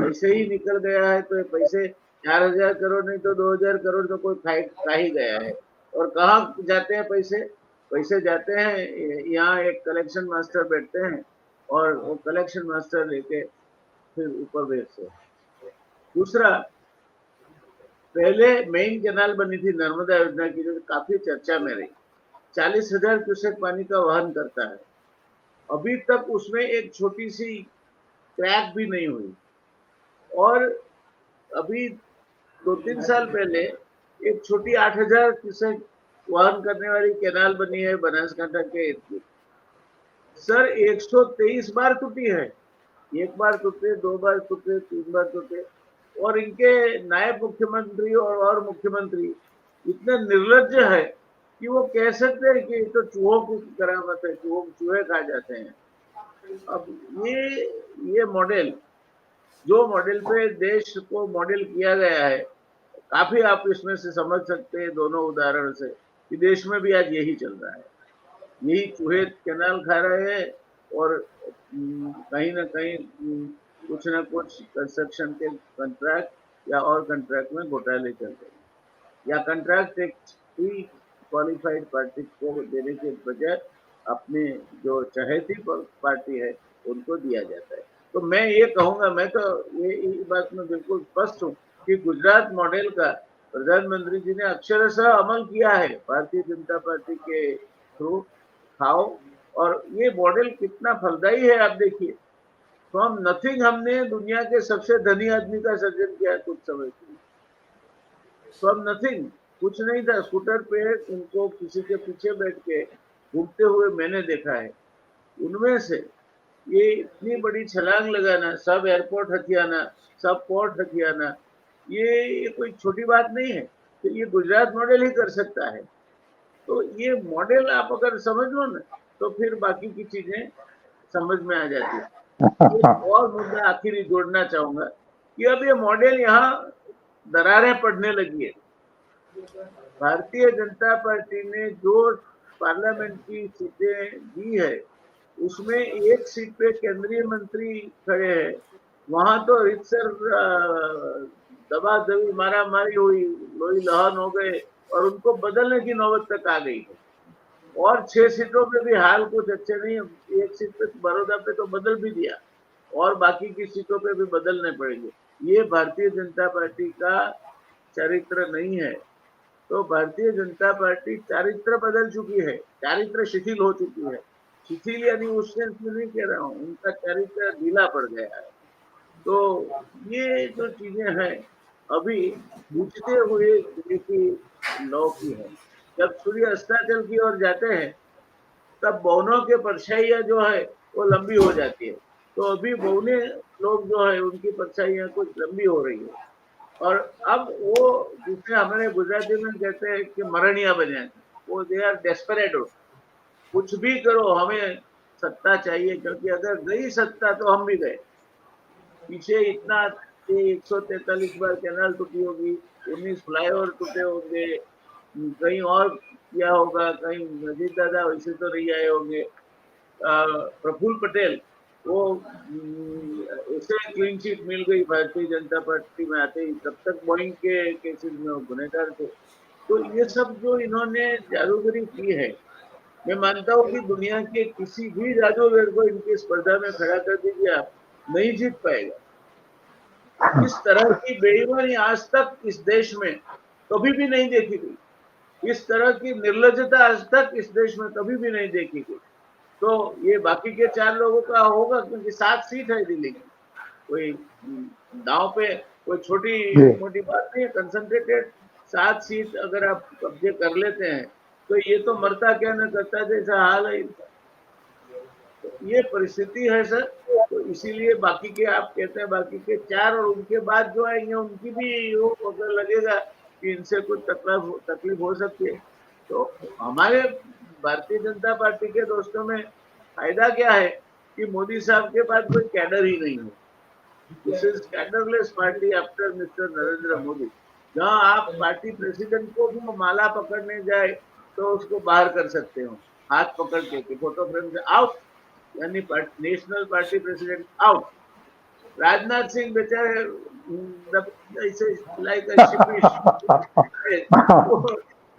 ऐसे ही निकल गया है। तो ये पैसे 4000 करोड़ नहीं तो 2000 करोड़ तो कोई खा ही गया है। और कहाँ जाते हैं पैसे? पैसे जाते हैं, यहाँ एक कलेक्शन मास्टर बैठते हैं और वो कलेक्शन मास्टर लेके फिर ऊपर भेजते हैं। दूसरा, पहले मेन कैनाल बनी थी नर्मदा योजना की, जो काफी चर्चा में रही, 40,000 क्यूसेक पानी का वहन करता है। अभी तक उसमें एक छोटी सी क्रैक भी नहीं हुई। और अभी 2-3 साल पहले एक छोटी 8,000 क्यूसेक वहन करने वाली कैनाल बनी है बनासकांठा के इर्द। सर, 123 बार टूटी है। 1 बार टूटे, 2 बार टूटे, 3 बार टूटे, और इनके नायब मुख्यमंत्री और मुख्यमंत्री इतने निर्लज्ज है कि वो कह सकते हैं कि तो चूहों की करामत है, चूहे खा जाते हैं। अब ये मॉडल, जो मॉडल पे देश को मॉडल किया गया है, काफी आप इसमें से समझ सकते हैं दोनों उदाहरण से कि देश में भी आज यही चल रहा है। यही चूहे कैनाल खा रहे हैं और कहीं ना कहीं कुछ ना कुछ कंस्ट्रक्शन के कंट्रैक्ट या और कंट्रैक्ट में घोटाले चल रहे हैं, या कंट्रैक्ट एक प्री क्वालिफाइड पार्टी को देने के बजाय अपने जो चहेती पार्टी है उनको दिया जाता है। तो मैं ये कहूँगा, मैं तो ये बात में बिल्कुल स्पष्ट हूँ कि गुजरात मॉडल का प्रधानमंत्री जी ने अक्षरशः अमल किया है भारतीय जनता पार्टी के थ्रू। खाओ, और ये मॉडल कितना फलदायी है आप देखिए। फ्रॉम नथिंग हमने दुनिया के सबसे धनी आदमी का सर्जन किया कुछ समय के लिए। फ्रॉम नथिंग, कुछ नहीं था, स्कूटर पे उनको किसी के पीछे बैठ के घूमते हुए मैंने देखा है। उनमें से ये इतनी बड़ी छलांग लगाना, सब एयरपोर्ट हथियाना, सब पोर्ट हथियाना, ये कोई छोटी बात नहीं है। तो ये गुजरात मॉडल ही कर सकता है। तो ये मॉडल आप अगर समझ लो ना, तो फिर बाकी की चीजें समझ में आ जाती है। एक और मुद्दा आखिरी जोड़ना चाहूंगा कि अब ये मॉडल यहाँ दरारें पड़ने लगी है। भारतीय जनता पार्टी ने जो पार्लियामेंट की सीटें दी है, उसमें एक सीट पे केंद्रीय मंत्री खड़े हैं, वहां तो रितसर दबा दबी मारा मारी हुई, लोही लहन हो गए और उनको बदलने की नौबत तक आ गई है। और 6 सीटों पे भी हाल कुछ अच्छे नहीं है। एक सीट पे बड़ौदा पे तो बदल भी दिया और बाकी की सीटों पे भी बदलने पड़ेंगे। ये भारतीय जनता पार्टी का चरित्र नहीं है। तो भारतीय जनता पार्टी चारित्र बदल चुकी है, चारित्र शिथिल हो चुकी है। शिथिल यानी उस सेंस में नहीं कह रहा हूँ, उनका चारित्र ढीला पड़ गया है। तो ये जो चीजें हैं अभी बुझते हुए की लौ की है। जब सूर्य अस्ताचल की ओर जाते हैं तब बौनों के परछाइयां जो है वो लंबी हो जाती है। तो अभी बौने लोग जो है उनकी परछाइयां कुछ लंबी हो रही है और अब वो जिसे हमारे गुजराती में कहते हैं कि मरणिया बने, वो दे आर डेस्परेटो। कुछ भी करो, हमें सत्ता चाहिए, क्योंकि अगर गई सत्ता तो हम भी गए। पीछे इतना 143 बार कैनाल टूटी होगी, 19 फ्लाईओवर टूटे होंगे, कहीं और किया होगा, कहीं नजीर दादा वैसे तो नहीं आए होंगे। प्रफुल्ल पटेल वो उसे क्लीन चिट मिल गई भारतीय जनता पार्टी में आते ही, तब तक बोइंग के केसेस में वो गुनहगार थे। तो ये सब जो इन्होंने जादूगरी की है, मैं मानता हूँ कि दुनिया के किसी भी जादूगर को इनकी स्पर्धा में खड़ा कर दीजिए, आप नहीं जीत पाएगा। इस तरह की बेईमानी आज तक इस देश में कभी भी नहीं देखी गई। इस तरह की निर्लजता आज तक इस देश में कभी भी नहीं देखी गई। तो ये बाकी के 4 लोगों का होगा, क्योंकि 7 सीट है दिल्ली की। कोई दांव पे कोई छोटी मोटी बात नहीं है। कंसंट्रेटेड 7 सीट अगर आप कब्जे कर लेते हैं तो ये तो मरता क्या न करता जैसा हाल है इनका। तो ये परिस्थिति है सर। तो इसीलिए बाकी के आप कहते हैं बाकी के 4 और उनके बाद जो आएंगे उनकी भी वो अगर लगेगा कि इनसे कुछ तकलीफ हो सकती है। तो हमारे भारतीय जनता पार्टी के दोस्तों में फायदा क्या है कि मोदी साहब के पास कोई कैडर ही नहीं है। This is cadreless party after mister Narendra Modi. जहां आप पार्टी प्रेसिडेंट को भी माला पकड़ने जाए तो उसको बाहर कर सकते हो, हाथ पकड़ के फोटो फ्रेम से आउट, यानी national party president out. Rajnath Singh बेचारे ऐसे लाइक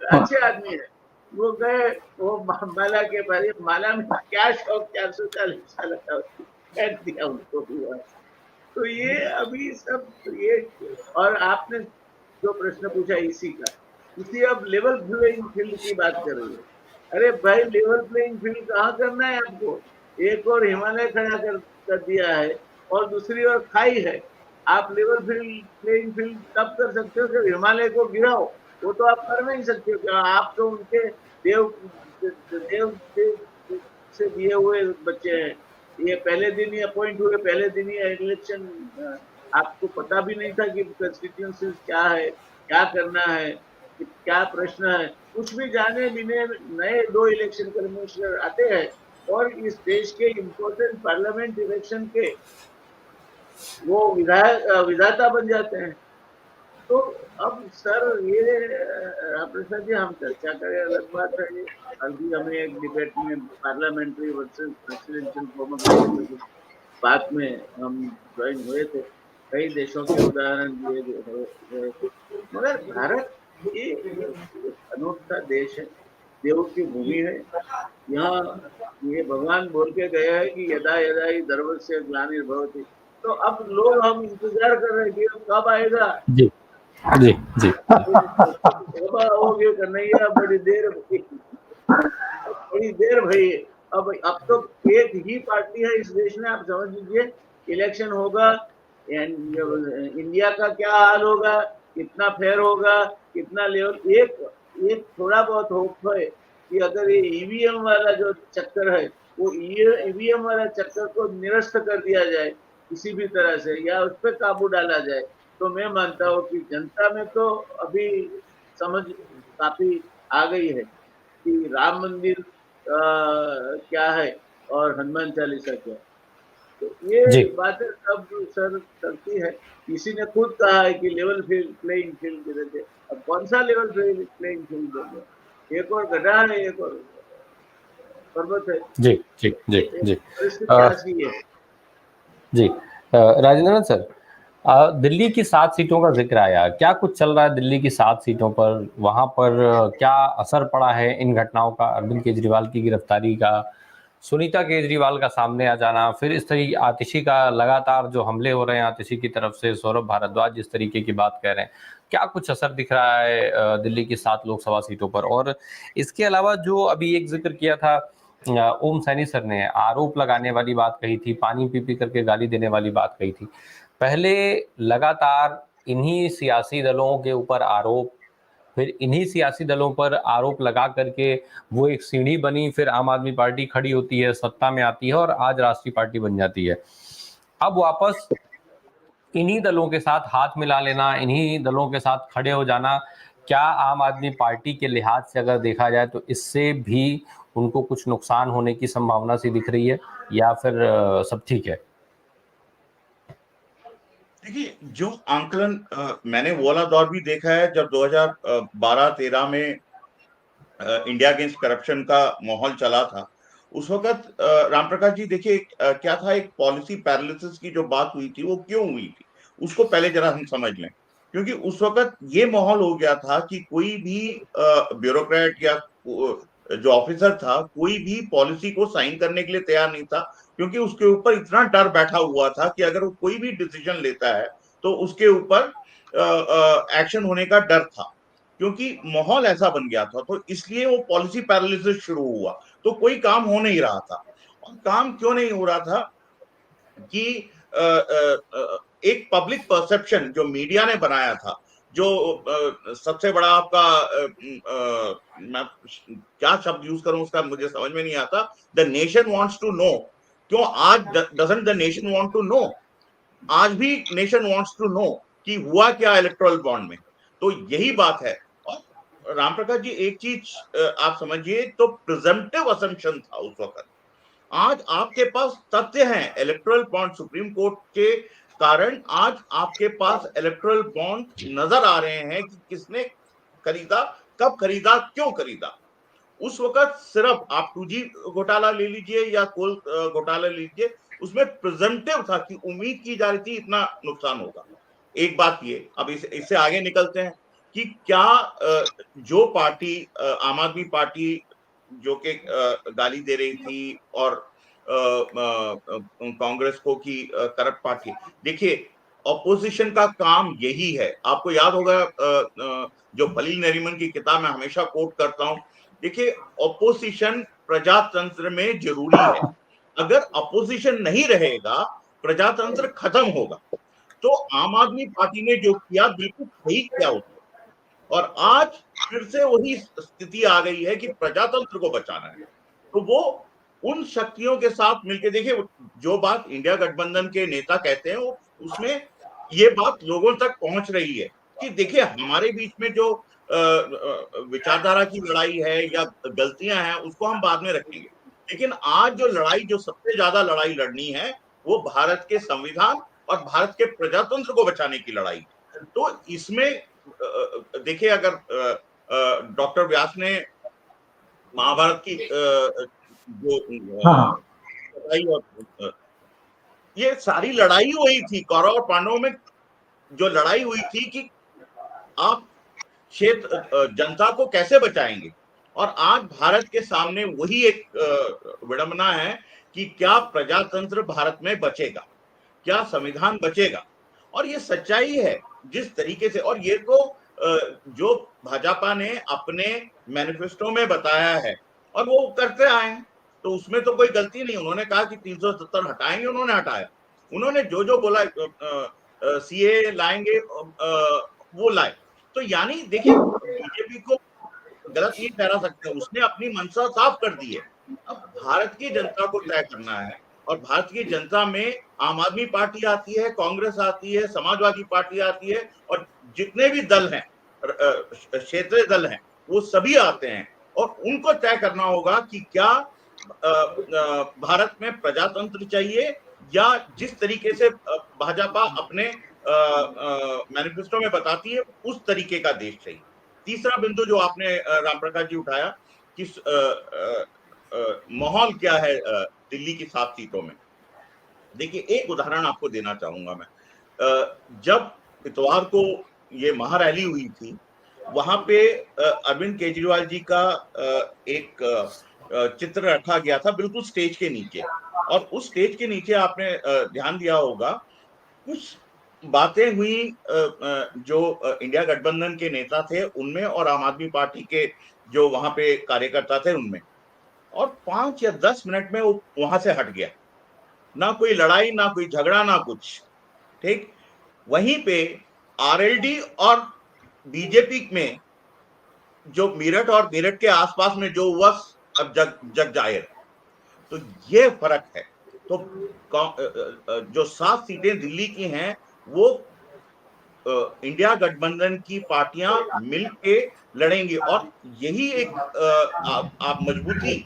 अच्छे आदमी है, वो गए, वो माला के बारे माला में क्या शौक 440 साल का बैठ दिया उनको हुआ। तो ये अभी सब ये, और आपने जो प्रश्न पूछा इसी का, इसी अब लेवल प्लेइंग फील्ड की बात कर रही है। अरे भाई, लेवल प्लेइंग फील्ड कहाँ करना है आपको? एक और हिमालय खड़ा कर दिया है और दूसरी ओर खाई है। आप लेवल प्लेइंग फील्ड तब कर सकते हो जब हिमालय को गिराओ। वो तो आप कर नहीं सकते हो। आप तो उनके देव से दिए हुए बच्चे हैं। ये पहले दिन ही अपॉइंट हुए, पहले दिन ही इलेक्शन, आपको पता भी नहीं था कि कंस्टिट्यूएंसी क्या है, क्या करना है, क्या प्रश्न है, कुछ भी जाने बिने नए 2 इलेक्शन कमिश्नर आते हैं और इस देश के इम्पोर्टेंट पार्लियामेंट इलेक्शन के वो विधाता बन जाते हैं। तो अब सर ये प्रसाद जी, हम चर्चा करें अलग बात है। अभी हमें एक डिबेट में पार्लियामेंट्री वर्सेस प्रेसिडेंशियल फॉर्म बात में हम ज्वाइन हुए थे, कई देशों के उदाहरण दिए गए थे। मगर भारत ये अनोखा देश है, देव की भूमि है। यहाँ ये भगवान बोल के गए हैं कि यदा यदा ही धर्मस्य ग्लानिर्भवति। तो अब लोग हम इंतजार कर रहे हैं कि कब आएगा। जी जी जी हो गया कन्हैया, बड़ी देर भई। अब तो एक ही पार्टी है इस देश में, आप समझ लीजिए इलेक्शन होगा, इंडिया का क्या हाल होगा, कितना फेयर होगा, कितना लेवल। एक थोड़ा बहुत होप है कि अगर ये ईवीएम वाला जो चक्कर है, वो ईवीएम वाला चक्कर को निरस्त कर दिया जाए किसी भी तरह से, या उस पर काबू डाला जाए, तो मैं मानता हूँ कि जनता में तो अभी समझ काफी आ गई है। कि राम मंदिर क्या है और हनुमान चालीसा क्या है। तो जी ये बातें सब सर करती है। किसी ने खुद कहा है कि लेवल फील्ड प्लेइंग फील्ड दे देते, अब कौन सा लेवल फील्ड प्लेइंग फील्ड देंगे? एक और गड्ढा है, एक और पर्वत है। जी जी जी जी परिस्थिति आज की है। जी राजेंद्र सर, दिल्ली की 7 सीटों का जिक्र आया, क्या कुछ चल रहा है दिल्ली की 7 सीटों पर? वहां पर क्या असर पड़ा है इन घटनाओं का, अरविंद केजरीवाल की गिरफ्तारी का, सुनीता केजरीवाल का सामने आ जाना, फिर इस तरीके आतिशी का लगातार जो हमले हो रहे हैं आतिशी की तरफ से, सौरभ भारद्वाज जिस तरीके की बात कह रहे हैं, क्या कुछ असर दिख रहा है दिल्ली की 7 लोकसभा सीटों पर? और इसके अलावा जो अभी एक जिक्र किया था ओम सैनी सर ने, आरोप लगाने वाली बात कही थी, पानी पी पी करके गाली देने वाली बात कही थी, पहले लगातार इन्हीं सियासी दलों के ऊपर आरोप, फिर इन्हीं सियासी दलों पर आरोप लगा करके वो एक सीढ़ी बनी, फिर आम आदमी पार्टी खड़ी होती है, सत्ता में आती है और आज राष्ट्रीय पार्टी बन जाती है। अब वापस इन्हीं दलों के साथ हाथ मिला लेना, इन्हीं दलों के साथ खड़े हो जाना, क्या आम आदमी पार्टी के लिहाज से अगर देखा जाए तो इससे भी उनको कुछ नुकसान होने की संभावना सी दिख रही है, या फिर सब ठीक है? देखिए, जो आंकलन मैंने वो वाला दौर भी देखा है जब 2012-13 में इंडिया अगेंस्ट करप्शन का माहौल चला था। उस वक्त राम प्रकाश जी देखिए, क्या था, एक पॉलिसी पैरालिसिस की जो बात हुई थी वो क्यों हुई थी उसको पहले जरा हम समझ लें। क्योंकि उस वक्त ये माहौल हो गया था कि कोई भी ब्यूरोक्रेट या जो ऑफिसर था, कोई भी पॉलिसी को साइन करने के लिए तैयार नहीं था, क्योंकि उसके ऊपर इतना डर बैठा हुआ था कि अगर वो कोई भी डिसीजन लेता है तो उसके ऊपर एक्शन होने का डर था, क्योंकि माहौल ऐसा बन गया था। तो इसलिए वो पॉलिसी पैरालिसिस शुरू हुआ, तो कोई काम हो नहीं रहा था। और काम क्यों नहीं हो रहा था कि एक पब्लिक परसेप्शन जो मीडिया ने बनाया था, जो सबसे बड़ा आपका मैं क्या शब्द यूज करूं उसका मुझे समझ में नहीं आता, the nation wants to know. क्यों आज doesn't the nation want to know? आज भी नेशन वांट्स टू नो कि हुआ क्या इलेक्टोरल बॉन्ड में। तो यही बात है। और राम प्रकाश जी, एक चीज आप समझिए, तो प्रिजम्पटिव असम्पशन था उस वक्त। आज आपके पास तथ्य हैं, इलेक्टोरल बॉन्ड सुप्रीम कोर्ट के कारण आज आपके पास इलेक्टोरल बॉन्ड नजर आ रहे हैं कि किसने खरीदा, कब खरीदा, क्यों खरीदा। उस वक्त सिर्फ आप 2G घोटाला ले लीजिए या कोल घोटाला ले लीजिए, उसमें प्रेजेंटिव था कि उम्मीद की जा रही थी इतना नुकसान होगा। एक बात ये, अब इससे आगे निकलते हैं कि क्या जो पार्टी आम आदमी पार्टी जो कि गाली दे रही थी और कांग्रेस को कि करप्ट पार्टी, देखिए ऑपोजिशन का काम यही है। आपको याद होगा जो खलील नरीमन की किताब मैं हमेशा कोट करता हूं, देखिए ऑपोजिशन प्रजातंत्र में जरूरी है। अगर अपोजिशन नहीं रहेगा प्रजातंत्र खत्म होगा। तो आम आदमी पार्टी ने जो किया बिल्कुल सही किया उसने। और आज फिर से वही स्थिति आ गई है कि प्रजातंत्र को बचाना है, तो वो उन शक्तियों के साथ मिलकर, देखिए जो बात इंडिया गठबंधन के नेता कहते हैं वो उसमें ये बात लोगों तक पहुंच रही है कि देखिए हमारे बीच में जो विचारधारा की लड़ाई है या गलतियां हैं उसको हम बाद में रखेंगे, लेकिन आज जो लड़ाई, जो सबसे ज्यादा लड़ाई लड़नी है वो भारत के संविधान और भारत के प्रजातंत्र को बचाने की लड़ाई। तो इसमें देखिए, अगर डॉक्टर व्यास ने महाभारत की जो लड़ाई और ये सारी लड़ाई हुई थी कौरव और पांडवों में, जो लड़ाई हुई थी कि आप क्षेत्र जनता को कैसे बचाएंगे। और आज भारत के सामने वही एक विडंबना है कि क्या प्रजातंत्र भारत में बचेगा, क्या संविधान बचेगा। और ये सच्चाई है जिस तरीके से, और ये तो जो भाजपा ने अपने मैनिफेस्टो में बताया है और वो करते आए हैं, तो उसमें तो कोई गलती नहीं। उन्होंने कहा कि 370 हटाएंगे, उन्होंने हटाया। उन्होंने जो बोला सीए लाएंगे वो लाए। तो यानी देखिए बीजेपी को गलत नहीं ठहरा सकते, उसने अपनी मंशा साफ कर दी है। अब भारत की जनता को तय करना है, और भारत की जनता में आम आदमी पार्टी आती है, कांग्रेस आती है, समाजवादी पार्टी आती है, और जितने भी दल हैं, क्षेत्रीय दल हैं, वो सभी आते हैं। और उनको तय करना होगा कि क्या भारत में प्रजातंत्र चाहिए या जिस तरीके से भाजपा अपने मैनिफेस्टो में बताती है उस तरीके का देश चाहिए। तीसरा बिंदु जो आपने राम प्रकाश जी उठाया कि माहौल क्या है दिल्ली की 7 सीटों में। देखिए, एक उदाहरण आपको देना चाहूंगा मैं। जब इतवार को ये महारैली हुई थी, वहां पे अरविंद केजरीवाल जी का एक चित्र रखा गया था बिल्कुल स्टेज के नीचे, और उस स्टेज के नीचे आपने ध्यान दिया होगा कुछ बातें हुई जो इंडिया गठबंधन के नेता थे उनमें और आम आदमी पार्टी के जो वहां पे कार्यकर्ता थे उनमें, और 5 या 10 मिनट में वो वहां से हट गया। ना कोई लड़ाई, ना कोई झगड़ा, ना कुछ। ठीक वहीं पे आरएलडी और बीजेपी में जो मेरठ और मेरठ के आसपास में जो हुआ अब जग जाहिर। तो ये फर्क है। तो जो 7 सीटें दिल्ली की हैं वो इंडिया गठबंधन की पार्टियां मिलके लड़ेंगी, और यही एक आप मजबूती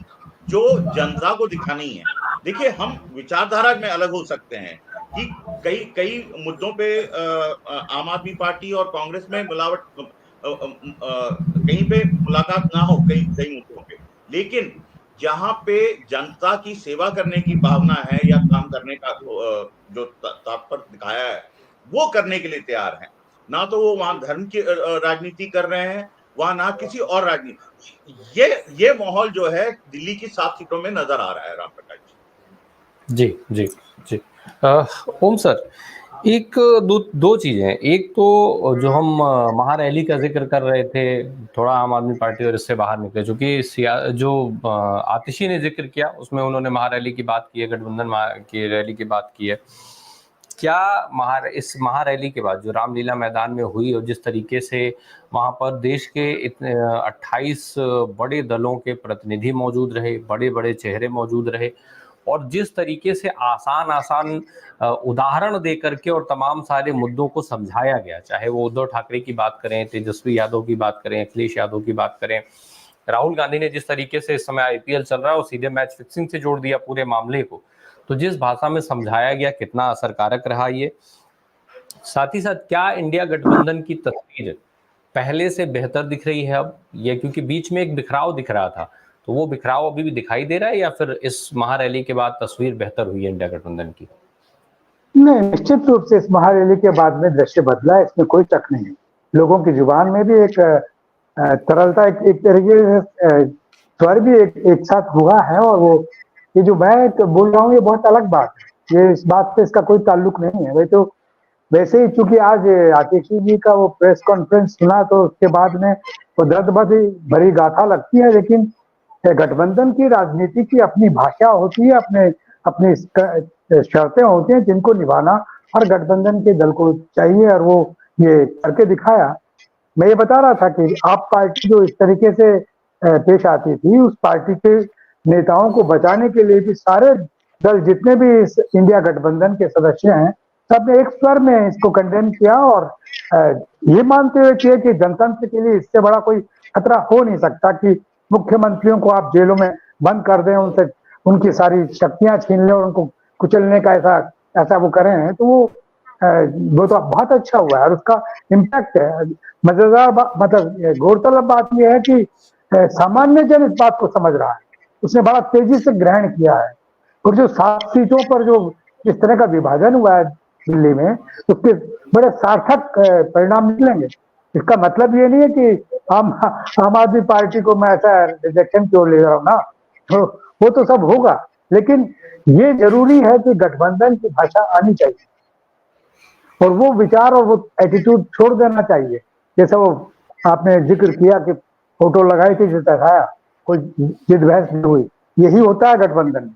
जो जनता को दिखानी है। देखिए, हम विचारधारा में अलग हो सकते हैं कि कई मुद्दों पे आम आदमी पार्टी और कांग्रेस में मिलावट, कहीं पे मुलाकात ना हो कई मुद्दों पे, लेकिन जहां पे जनता की सेवा करने की भावना है या काम करने का जो तात्पर्य दिखाया है वो करने के लिए तैयार हैं। ना तो वो वहां धर्म की राजनीति कर रहे हैं, वहां ना किसी और राजनीति। ये माहौल जो है दिल्ली की 7 सीटों में नजर आ रहा है। राम प्रकाश जी जी जी ओम सर, एक दो चीजें हैं। एक तो जो हम महारैली का जिक्र कर रहे थे, थोड़ा आम आदमी पार्टी और इससे बाहर निकले, चूंकि जो आतिशी ने जिक्र किया उसमें उन्होंने महारैली की बात की है, गठबंधन की रैली की बात की है। क्या इस महारैली के बाद जो रामलीला मैदान में हुई और जिस तरीके से वहां पर देश के इतने 28 बड़े दलों के प्रतिनिधि मौजूद रहे, बड़े बड़े चेहरे मौजूद रहे, और जिस तरीके से आसान उदाहरण दे करके और तमाम सारे मुद्दों को समझाया गया, चाहे वो उद्धव ठाकरे की बात करें, तेजस्वी यादव की बात करें, अखिलेश यादव की बात करें, राहुल गांधी ने जिस तरीके से इस समय आईपीएल चल रहा है और सीधे मैच फिक्सिंग से जोड़ दिया पूरे मामले को, तो जिस भाषा में समझाया गया कितना असरकारक रहा ये। साथ ही साथ क्या इंडिया गठबंधन की तस्वीर पहले से बेहतर दिख रही है अब, ये क्योंकि बीच में एक बिखराव दिख रहा था, तो वो बिखराव अभी भी दिखाई दे रहा है या फिर इस महारैली के बाद तस्वीर बेहतर हुई है इंडिया गठबंधन की? नहीं, निश्चित रूप से इस महारैली के बाद में दृश्य बदला है, इसमें कोई शक नहीं है। लोगों की जुबान में भी एक तरलता, एक तरीके से स्वर भी एक साथ हुआ है, और वो ये जो मैं बोल रहा हूँ ये बहुत अलग बात है, ये इस बात से इसका कोई ताल्लुक नहीं है। वैसे ही चूंकि आज आतिशी जी का वो प्रेस कॉन्फ्रेंस सुना तो उसके बाद में वो दर्द भरी गाथा लगती है, लेकिन गठबंधन की राजनीति की अपनी भाषा होती है, अपनी शर्तें होती हैं जिनको निभाना हर गठबंधन के दल को चाहिए, और वो ये करके दिखाया। मैं ये बता रहा था कि आप पार्टी जो इस तरीके से पेश आती थी, उस पार्टी के नेताओं को बचाने के लिए भी सारे दल जितने भी इस इंडिया गठबंधन के सदस्य हैं सबने एक स्वर में इसको कंडेम किया, और ये मानते हुए किया कि जनतंत्र के लिए इससे बड़ा कोई खतरा हो नहीं सकता कि मुख्यमंत्रियों को आप जेलों में बंद कर दें, उनसे उनकी सारी शक्तियां छीन लें और उनको कुचलने का ऐसा वो करें हैं। तो वो तो बहुत अच्छा हुआ है और उसका इम्पैक्ट है। मजेदार मतलब गौरतलब बात यह है कि सामान्य जन इस बात को समझ रहा है, उसने बड़ा तेजी से ग्रहण किया है, और जो 7 सीटों पर जो इस तरह का विभाजन हुआ है दिल्ली में, उसके बड़े सार्थक परिणाम निकलेंगे। इसका मतलब ये नहीं है कि आम आदमी पार्टी को मैं ऐसा रिजेक्शन क्यों ले रहा हूँ ना, तो वो तो सब होगा, लेकिन ये जरूरी है कि गठबंधन की भाषा आनी चाहिए और वो विचार और वो एटीट्यूड छोड़ देना चाहिए। जैसा वो आपने जिक्र किया कि फोटो लगाई थी, जो दिखाया, कोई जिद बहस नहीं हुई, यही होता है गठबंधन।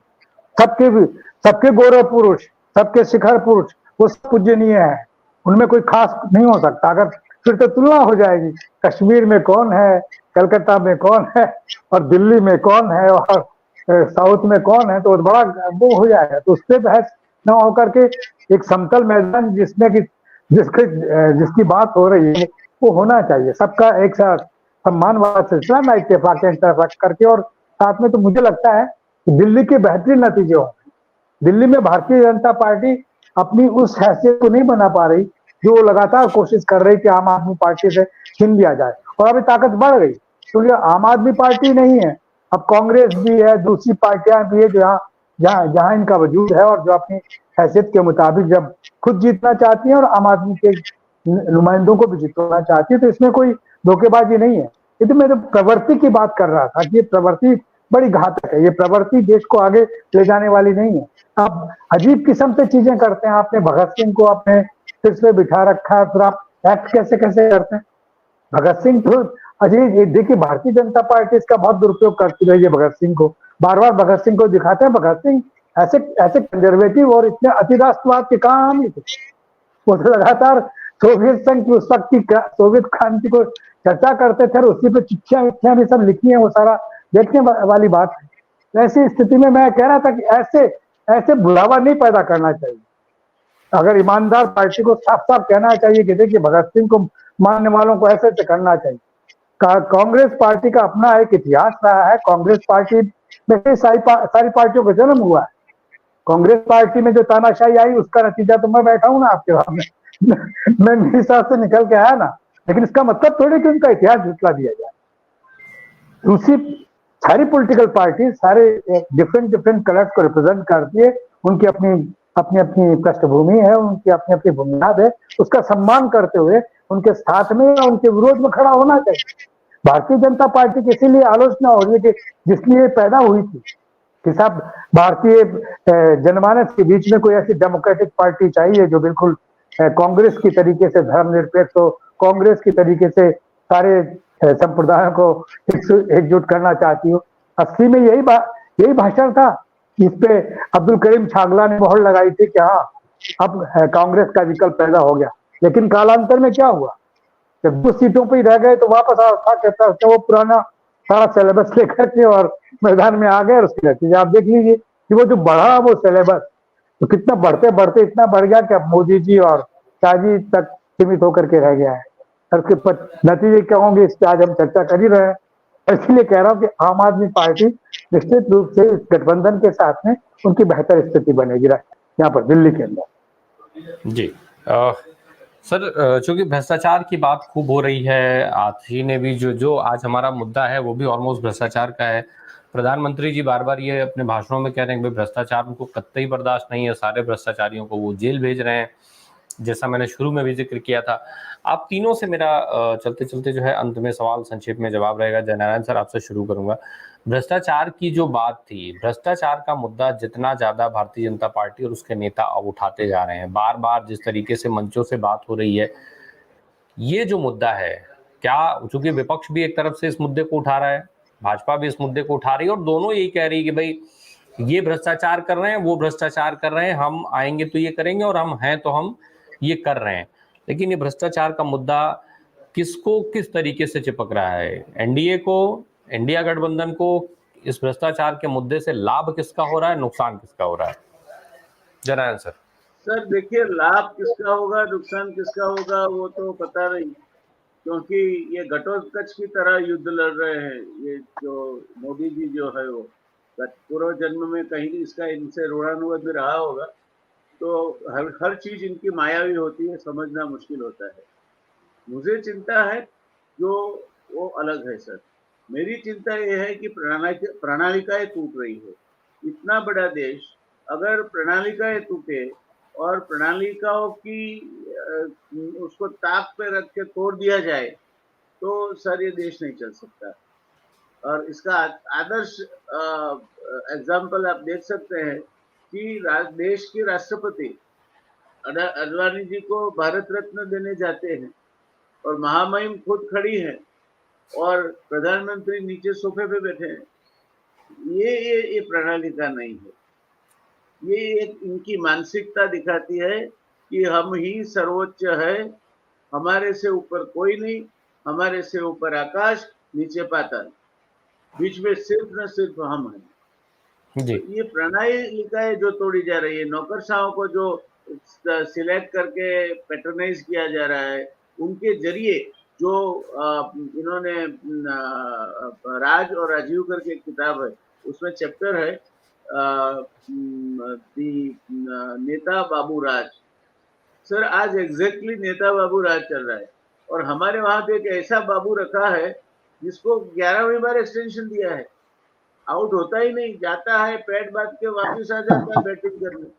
सबके गौरव पुरुष, सबके शिखर पुरुष वो सब पूजनीय है, उनमें कोई खास नहीं हो सकता। अगर फिर तो तुलना हो जाएगी, कश्मीर में कौन है, कलकत्ता में कौन है, और दिल्ली में कौन है, और साउथ में कौन है, तो बड़ा वो हो जाएगा। तो उससे बहस न होकर के एक समतल मैदान जिसकी बात हो रही है वो होना चाहिए, सबका एक साथ सम्मानवाद सिलसिला में इत्तेफाक करके, और साथ में तो मुझे लगता है कि दिल्ली के बेहतरीन नतीजे होंगे। दिल्ली में भारतीय जनता पार्टी अपनी उस हैसियत को नहीं बना पा रही जो वो लगातार कोशिश कर रही कि आम आदमी पार्टी से छीन लिया जाए, और अभी ताकत बढ़ गई क्योंकि आम आदमी पार्टी नहीं है, अब कांग्रेस भी है, दूसरी पार्टियां भी है जहाँ जहाँ जहाँ इनका वजूद है और जो अपनी हैसियत के मुताबिक जब खुद जीतना चाहती है और आम आदमी के नुमाइंदों को भी जितवाना चाहती है, तो इसमें कोई धोखेबाजी नहीं है। ये तो मैं तो प्रवृत्ति की बात कर रहा था कि ये प्रवृत्ति बड़ी घातक है, ये प्रवृत्ति देश को आगे ले जाने वाली नहीं है। आप अजीब किस्म से चीजें करते हैं, आपने भगत सिंह को अपने सिर पे बिठा रखा है, फिर आप एक्ट कैसे कैसे करते हैं। भगत सिंह तो अजीब, देखिए भारतीय जनता पार्टी इसका बहुत दुरुपयोग करती रही है, भगत सिंह को बार बार भगत सिंह को दिखाते हैं। भगत सिंह ऐसे ऐसे कंजर्वेटिव और इतने अतिराष्ट्रवाद के काम ही थे, वो तो लगातार सोवियत संघ की उस वक्त की सोवियत क्रांति को चर्चा करते थे और उसी पे चिट्ठियां भी सब लिखी है, वो सारा देखने वाली बात है। ऐसी स्थिति में मैं कह रहा था कि ऐसे ऐसे बुलावा नहीं पैदा करना चाहिए। अगर ईमानदार पार्टी को साफ साफ कहना चाहिए कि देखिए भगत सिंह को मानने वालों को ऐसे ऐसे करना चाहिए। कांग्रेस पार्टी का अपना एक इतिहास रहा है, कांग्रेस पार्टी में सारी पार्टियों का जन्म हुआ है। कांग्रेस पार्टी में जो तानाशाही आई उसका नतीजा तो मैं बैठा हूं ना आपके सामने, मैं मेरे हिसाब से निकल के आया ना, लेकिन इसका मतलब थोड़ी कि उनका इतिहास झुटला दिया जाए। दूसरी सारी पॉलिटिकल पार्टी सारे डिफरेंट कलर्स को रिप्रेजेंट करती है, उनकी अपनी अपनी अपनी पृष्ठभूमि है, उनकी अपनी अपनी बुनियाद है, उसका सम्मान करते हुए उनके साथ में या उनके विरोध में खड़ा होना चाहिए। भारतीय जनता पार्टी की इसीलिए आलोचना हो रही है कि जिसलिए पैदा हुई थी कि साहब भारतीय जनमानस के बीच में कोई ऐसी डेमोक्रेटिक पार्टी चाहिए जो बिल्कुल कांग्रेस की तरीके से धर्मनिरपेक्ष हो, कांग्रेस की तरीके से सारे संप्रदायों को एकजुट करना चाहती हो। असली में यही भाषण था। इस पे अब्दुल करीम छागला ने मोहर लगाई थी कि हाँ अब कांग्रेस का विकल्प पैदा हो गया, लेकिन कालांतर में क्या हुआ, जब 2 सीटों पर ही रह गए तो वापस कहता वो पुराना सारा सिलेबस लेकर के और मैदान में आ गए। और उसके नतीजे आप देख लीजिए कि वो जो बढ़ा वो सिलेबस तो कितना बढ़ते बढ़ते इतना बढ़ गया कि अब मोदी जी और शाह जी तक सीमित होकर के रह गया है। और उसके नतीजे क्या होंगे इस पर आज हम चर्चा कर ही रहे हैं। इसलिए कह रहा हूँ कि आम आदमी पार्टी निश्चित रूप से इस गठबंधन के साथ में उनकी बेहतर स्थिति बनेगी यहाँ पर दिल्ली के अंदर। जी सर, चूंकि भ्रष्टाचार की बात खूब हो रही है, आती ने भी जो आज हमारा मुद्दा है वो भी ऑलमोस्ट भ्रष्टाचार का है। प्रधानमंत्री जी बार बार ये अपने भाषणों में कह रहे हैं कि भ्रष्टाचार उनको कतई बर्दाश्त नहीं है, सारे भ्रष्टाचारियों को वो जेल भेज रहे हैं, जैसा मैंने शुरू में भी जिक्र किया था। आप तीनों से मेरा चलते चलते जो है अंत में सवाल संक्षेप में जवाब रहेगा। जयनारायण सर आपसे शुरू करूंगा। भ्रष्टाचार की जो बात थी, भ्रष्टाचार का मुद्दा जितना ज्यादा भारतीय जनता पार्टी और उसके नेता अब उठाते जा रहे हैं, बार बार जिस तरीके से मंचों से बात हो रही है, ये जो मुद्दा है, क्या चूंकि विपक्ष भी एक तरफ से इस मुद्दे को उठा रहा है, भाजपा भी इस मुद्दे को उठा रही है और दोनों यही कह रही है कि भाई ये भ्रष्टाचार कर रहे हैं, वो भ्रष्टाचार कर रहे हैं, हम आएंगे तो ये करेंगे और हम हैं तो हम ये कर रहे हैं। लेकिन ये भ्रष्टाचार का मुद्दा किसको किस तरीके से चिपक रहा है? एनडीए को, इंडिया गठबंधन को इस भ्रष्टाचार के मुद्दे से लाभ किसका हो रहा है, नुकसान किसका हो रहा है? जयनारायण सर। सर देखिए, लाभ किसका होगा नुकसान किसका होगा वो तो पता नहीं, क्योंकि ये घटोत्कच की तरह युद्ध लड़ रहे हैं। ये जो मोदी जी जो है वो पूर्व जन्म में कहीं इसका इनसे ऋणानुबंध रहा होगा, तो हर चीज इनकी मायावी होती है, समझना मुश्किल होता है। मुझे चिंता है जो वो अलग है सर। मेरी चिंता ये है कि प्रणालिकाएं टूट रही है। इतना बड़ा देश अगर प्रणालिकाएं टूटे और प्रणालिकाओं की उसको ताक पे रख के तोड़ दिया जाए तो सर ये देश नहीं चल सकता। और इसका आदर्श एग्जाम्पल आप देख सकते हैं कि देश के राष्ट्रपति अडवाणी जी को भारत रत्न देने जाते हैं और महामहिम खुद खड़ी है और प्रधानमंत्री नीचे सोफे पे बैठे हैं। ये प्रणाली का नहीं है। ये एक इनकी मानसिकता दिखाती है कि हम ही सर्वोच्च है, हमारे से ऊपर कोई नहीं, हमारे से ऊपर आकाश, नीचे पाताल, बीच में सिर्फ न सिर्फ हम हैं। जी। ये प्रणालिकाएं जो तोड़ी जा रही है, नौकरशाहों को जो सिलेक्ट करके पैट्रोनाइज किया जा रहा है, उनके जरिए जो इन्होंने राज और राजीव करके एक किताब है, उसमें चैप्टर है नेता बाबू राज। सर आज एग्जैक्टली नेता बाबू राज चल रहा है, और हमारे वहां पे एक ऐसा बाबू रखा है जिसको 11वीं बार एक्सटेंशन दिया है, आउट होता ही नहीं, जाता है पैड बांध के वापस आ जाता है बैटिंग करने।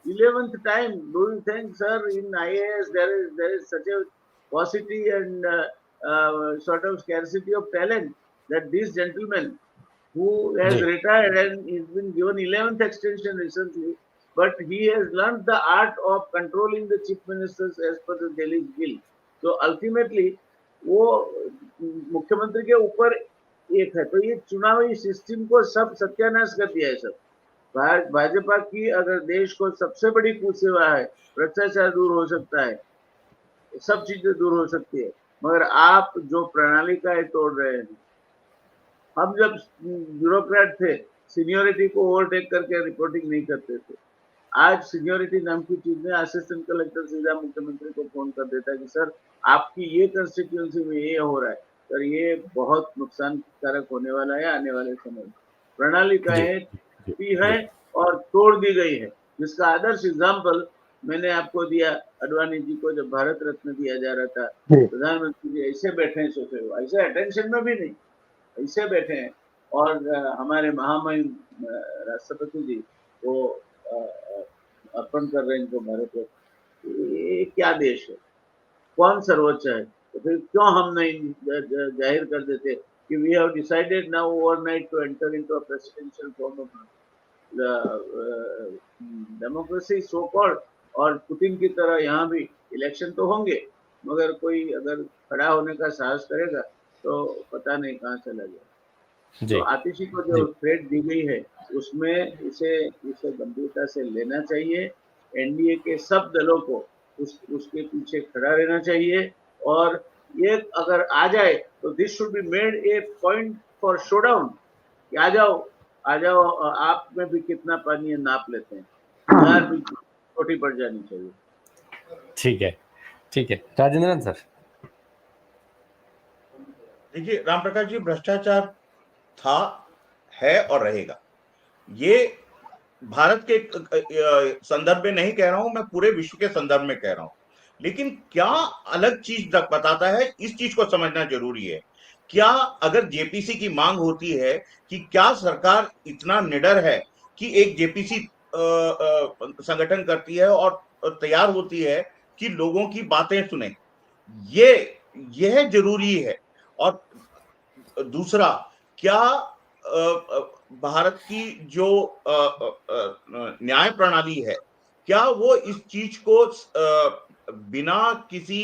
11th time. Do you think, sir, in IAS there is such a paucity and sort of scarcity of talent that this gentleman who has ji. retired and he's been given 11th extension recently, but he has learned the art of controlling the chief ministers as per the Delhi bill. So ultimately वो मुख्यमंत्री के ऊपर एक है, तो ये चुनावी system को सब सत्यानाश कर दिया है सब। भाजपा की अगर देश को सबसे बड़ी कुछ सेवा है, भ्रष्टाचार दूर हो सकता है, सब चीजें दूर हो सकती है, मगर आप जो प्रणालिकाएं तोड़ रहे हैं। हम जब ब्यूरोक्रेट थे, सीनियोरिटी को ओवरटेक करके रिपोर्टिंग नहीं करते थे। आज सीनियोरिटी नाम की चीज में असिस्टेंट कलेक्टर सीधा मुख्यमंत्री को फोन कर देता है कि सर आपकी ये कंस्टिट्यूएंसी में ये हो रहा है, सर ये बहुत नुकसानकारक होने वाला है आने वाले समय में। प्रणालिकाएं भी है और तोड़ दी गई है, जिसका आदर्श एग्जाम्पल मैंने आपको दिया। अडवाणी जी को जब भारत रत्न दिया जा रहा था, प्रधानमंत्री जी ऐसे बैठे हैं, सोचे हो ऐसे अटेंशन में भी नहीं, ऐसे बैठे हैं, और हमारे महामहिम राष्ट्रपति जी वो अर्पण कर रहे हैं इनको भारत रत्न। ये क्या देश है, कौन सर्वोच्च है? तो फिर क्यों हम नहीं जाहिर कर देते कि we have decided now overnight to enter into a presidential form of democracy so called. और पुतिन की तरह यहाँ भी इलेक्शन तो होंगे, मगर कोई अगर खड़ा होने का साहस करेगा तो पता नहीं कहाँ चला गया। तो आतिशी को जो थ्रेट दी गई है उसमें इसे गंभीरता से लेना चाहिए। एनडीए के सब दलों को उसके पीछे खड़ा रहना चाहिए, और ये अगर आ जाए तो this should be made a point for showdown कि आ जाओ आप में भी कितना पानी है नाप लेते हैं, यार भी छोटी पड़ जानी चाहिए। ठीक है राजेंद्रन सर। देखिए राम प्रकाश जी, भ्रष्टाचार था, है और रहेगा। ये भारत के संदर्भ में नहीं कह रहा हूं, मैं पूरे विश्व के संदर्भ में कह रहा हूं। लेकिन क्या अलग चीज बताता है, इस चीज को समझना जरूरी है। क्या अगर जेपीसी की मांग होती है कि क्या सरकार इतना निडर है कि एक जेपीसी संगठन करती है और तैयार होती है कि लोगों की बातें सुने, यह जरूरी है। और दूसरा, क्या भारत की जो न्याय प्रणाली है, क्या वो इस चीज को बिना किसी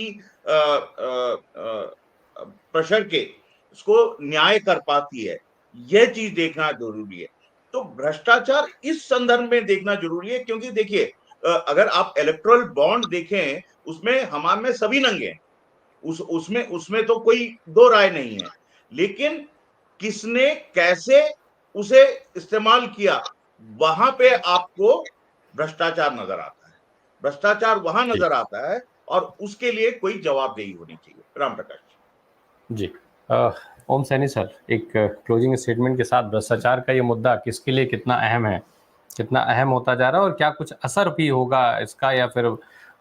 प्रेशर के इसको न्याय कर पाती है, यह चीज देखना जरूरी है। तो भ्रष्टाचार इस संदर्भ में देखना जरूरी है, क्योंकि देखिए अगर आप इलेक्टोरल बॉन्ड देखें, उसमें हमारे में सभी नंगे हैं, उसमें तो कोई दो राय नहीं है, लेकिन किसने कैसे उसे इस्तेमाल किया, वहां पे आपको भ्रष्टाचार नजर आता है। भ्रष्टाचार वहां नजर आता है और उसके लिए कोई जवाबदेही होनी चाहिए। राम प्रकाश जी। ओम सैनी सर, एक क्लोजिंग स्टेटमेंट के साथ भ्रष्टाचार का ये मुद्दा किसके लिए कितना अहम है, कितना अहम होता जा रहा है, और क्या कुछ असर भी होगा इसका, या फिर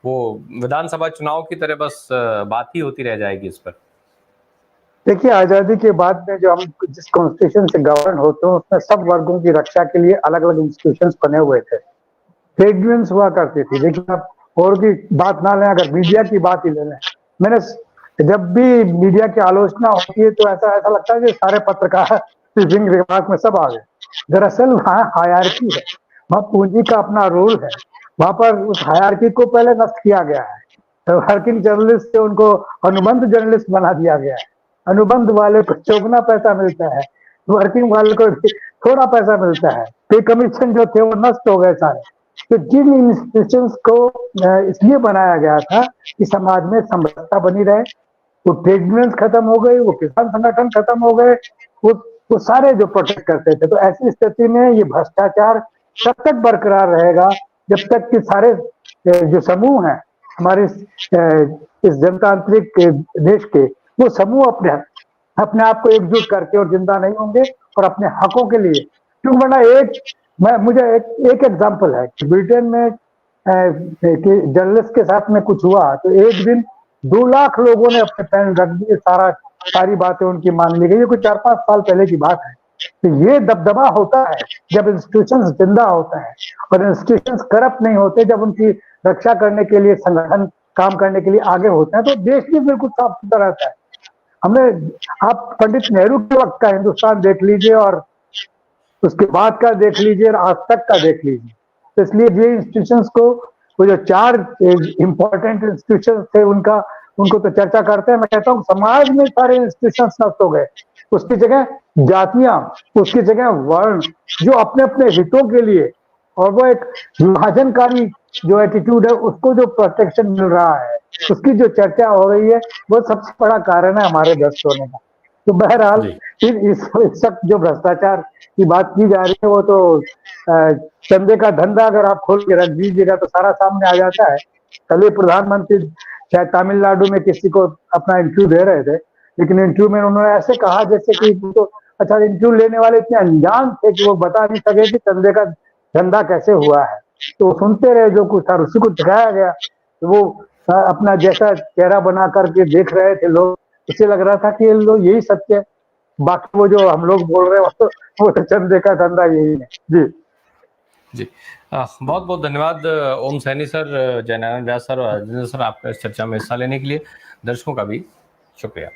वो विधानसभा चुनाव की तरह बस बात ही होती रह जाएगी इस पर? देखिए, आजादी के बाद में जो हम जिस कॉन्स्टिट्यूशन से गवर्न होते हैं उसमें सब वर्गों की रक्षा के लिए अलग अलग इंस्टीट्यूशंस बने हुए थे, ट्रेड यूनियंस हुआ करती थी। लेकिन अब और की बात ना लें, अगर मीडिया की बात ही ले लें, मैंने जब भी मीडिया की आलोचना होती है तो ऐसा लगता है कि सारे पत्रकार स्लीपिंग रिमार्क में सब आ गए। दरअसल वहाँ हायरार्की है, वहाँ पूंजी का अपना रोल है, वहां पर उस हायरार्की को पहले नष्ट किया गया है। तो वर्किंग जर्नलिस्ट से उनको अनुबंध जर्नलिस्ट बना दिया गया है। अनुबंध वाले को चौगुना पैसा मिलता है, वर्किंग वाले को थोड़ा पैसा मिलता है। पे कमीशन जो थे वो नष्ट हो गए सारे। तो जिन इंस्टीट्यूशंस को इसलिए बनाया गया था कि समाज में समरसता बनी रहे, वो ट्रेड यूनियंस खत्म हो गई, वो किसान संगठन खत्म हो गए, वो सारे जो प्रोटेक्ट करते थे। तो ऐसी स्थिति में ये भ्रष्टाचार तब तक बरकरार रहेगा जब तक कि सारे जो समूह हैं हमारे इस जनतांत्रिक देश के वो समूह अपने आप को एकजुट करके और जिंदा नहीं होंगे और अपने हकों के लिए, क्योंकि वरना मुझे एक एग्जांपल है कि ब्रिटेन में कि जर्नलिस्ट के साथ में कुछ हुआ तो एक दिन 2 लाख लोगों ने अपने पेन रख दिए, सारी बातें उनकी मान ली गई। ये कुछ 4-5 साल पहले की बात है। तो ये दबदबा होता है जब इंस्टीट्यूशंस जिंदा होता है और इंस्टीट्यूशंस करप्ट नहीं होते, जब उनकी रक्षा करने के लिए संगठन काम करने के लिए आगे होते हैं तो देश भी बिल्कुल साफ सुथरा रहता है। आप पंडित नेहरू के वक्त का हिंदुस्तान देख लीजिए और उसके बाद का देख लीजिए और आज तक का देख लीजिए। तो इसलिए ये इंस्टीट्यूशंस को, वो जो 4 इंपॉर्टेंट इंस्टीट्यूशंस थे उनको तो चर्चा करते हैं। मैं कहता हूँ समाज में सारे इंस्टीट्यूशंस नष्ट हो गए, उसकी जगह जातियां, उसकी जगह वर्ण, जो अपने अपने हितों के लिए, और वो एक विभाजनकारी जो एटीट्यूड है उसको जो प्रोटेक्शन मिल रहा है, उसकी जो चर्चा हो रही है, वो सबसे बड़ा कारण है हमारे भ्रष्ट होने का। तो बहरहाल इस वक्त जो भ्रष्टाचार की बात की जा रही है वो तो चंदे का धंधा अगर आप खोल के रख दीजिएगा तो सारा सामने आ जाता है। कल ही प्रधानमंत्री शायद तमिलनाडु में किसी को अपना इंटरव्यू दे रहे थे, लेकिन इंटरव्यू में उन्होंने ऐसे कहा जैसे कि तो अच्छा, इंटरव्यू लेने वाले इतने अनजान थे कि वो बता नहीं सके कि चंदे का धंधा कैसे हुआ है। तो सुनते रहे जो कुछ था, उसी को दिखाया गया। तो वो अपना जैसा चेहरा बना करके देख रहे थे लोग, इससे लग रहा था कि लोग यही सत्य है, बाकी वो जो हम लोग बोल रहे हैं वो तो चंदे का धंधा यही है। जी बहुत बहुत धन्यवाद ओम सैनी सर, जयनारायण व्यास सर और राजेंद्र सर, आपका इस चर्चा में हिस्सा लेने के लिए। दर्शकों का भी शुक्रिया।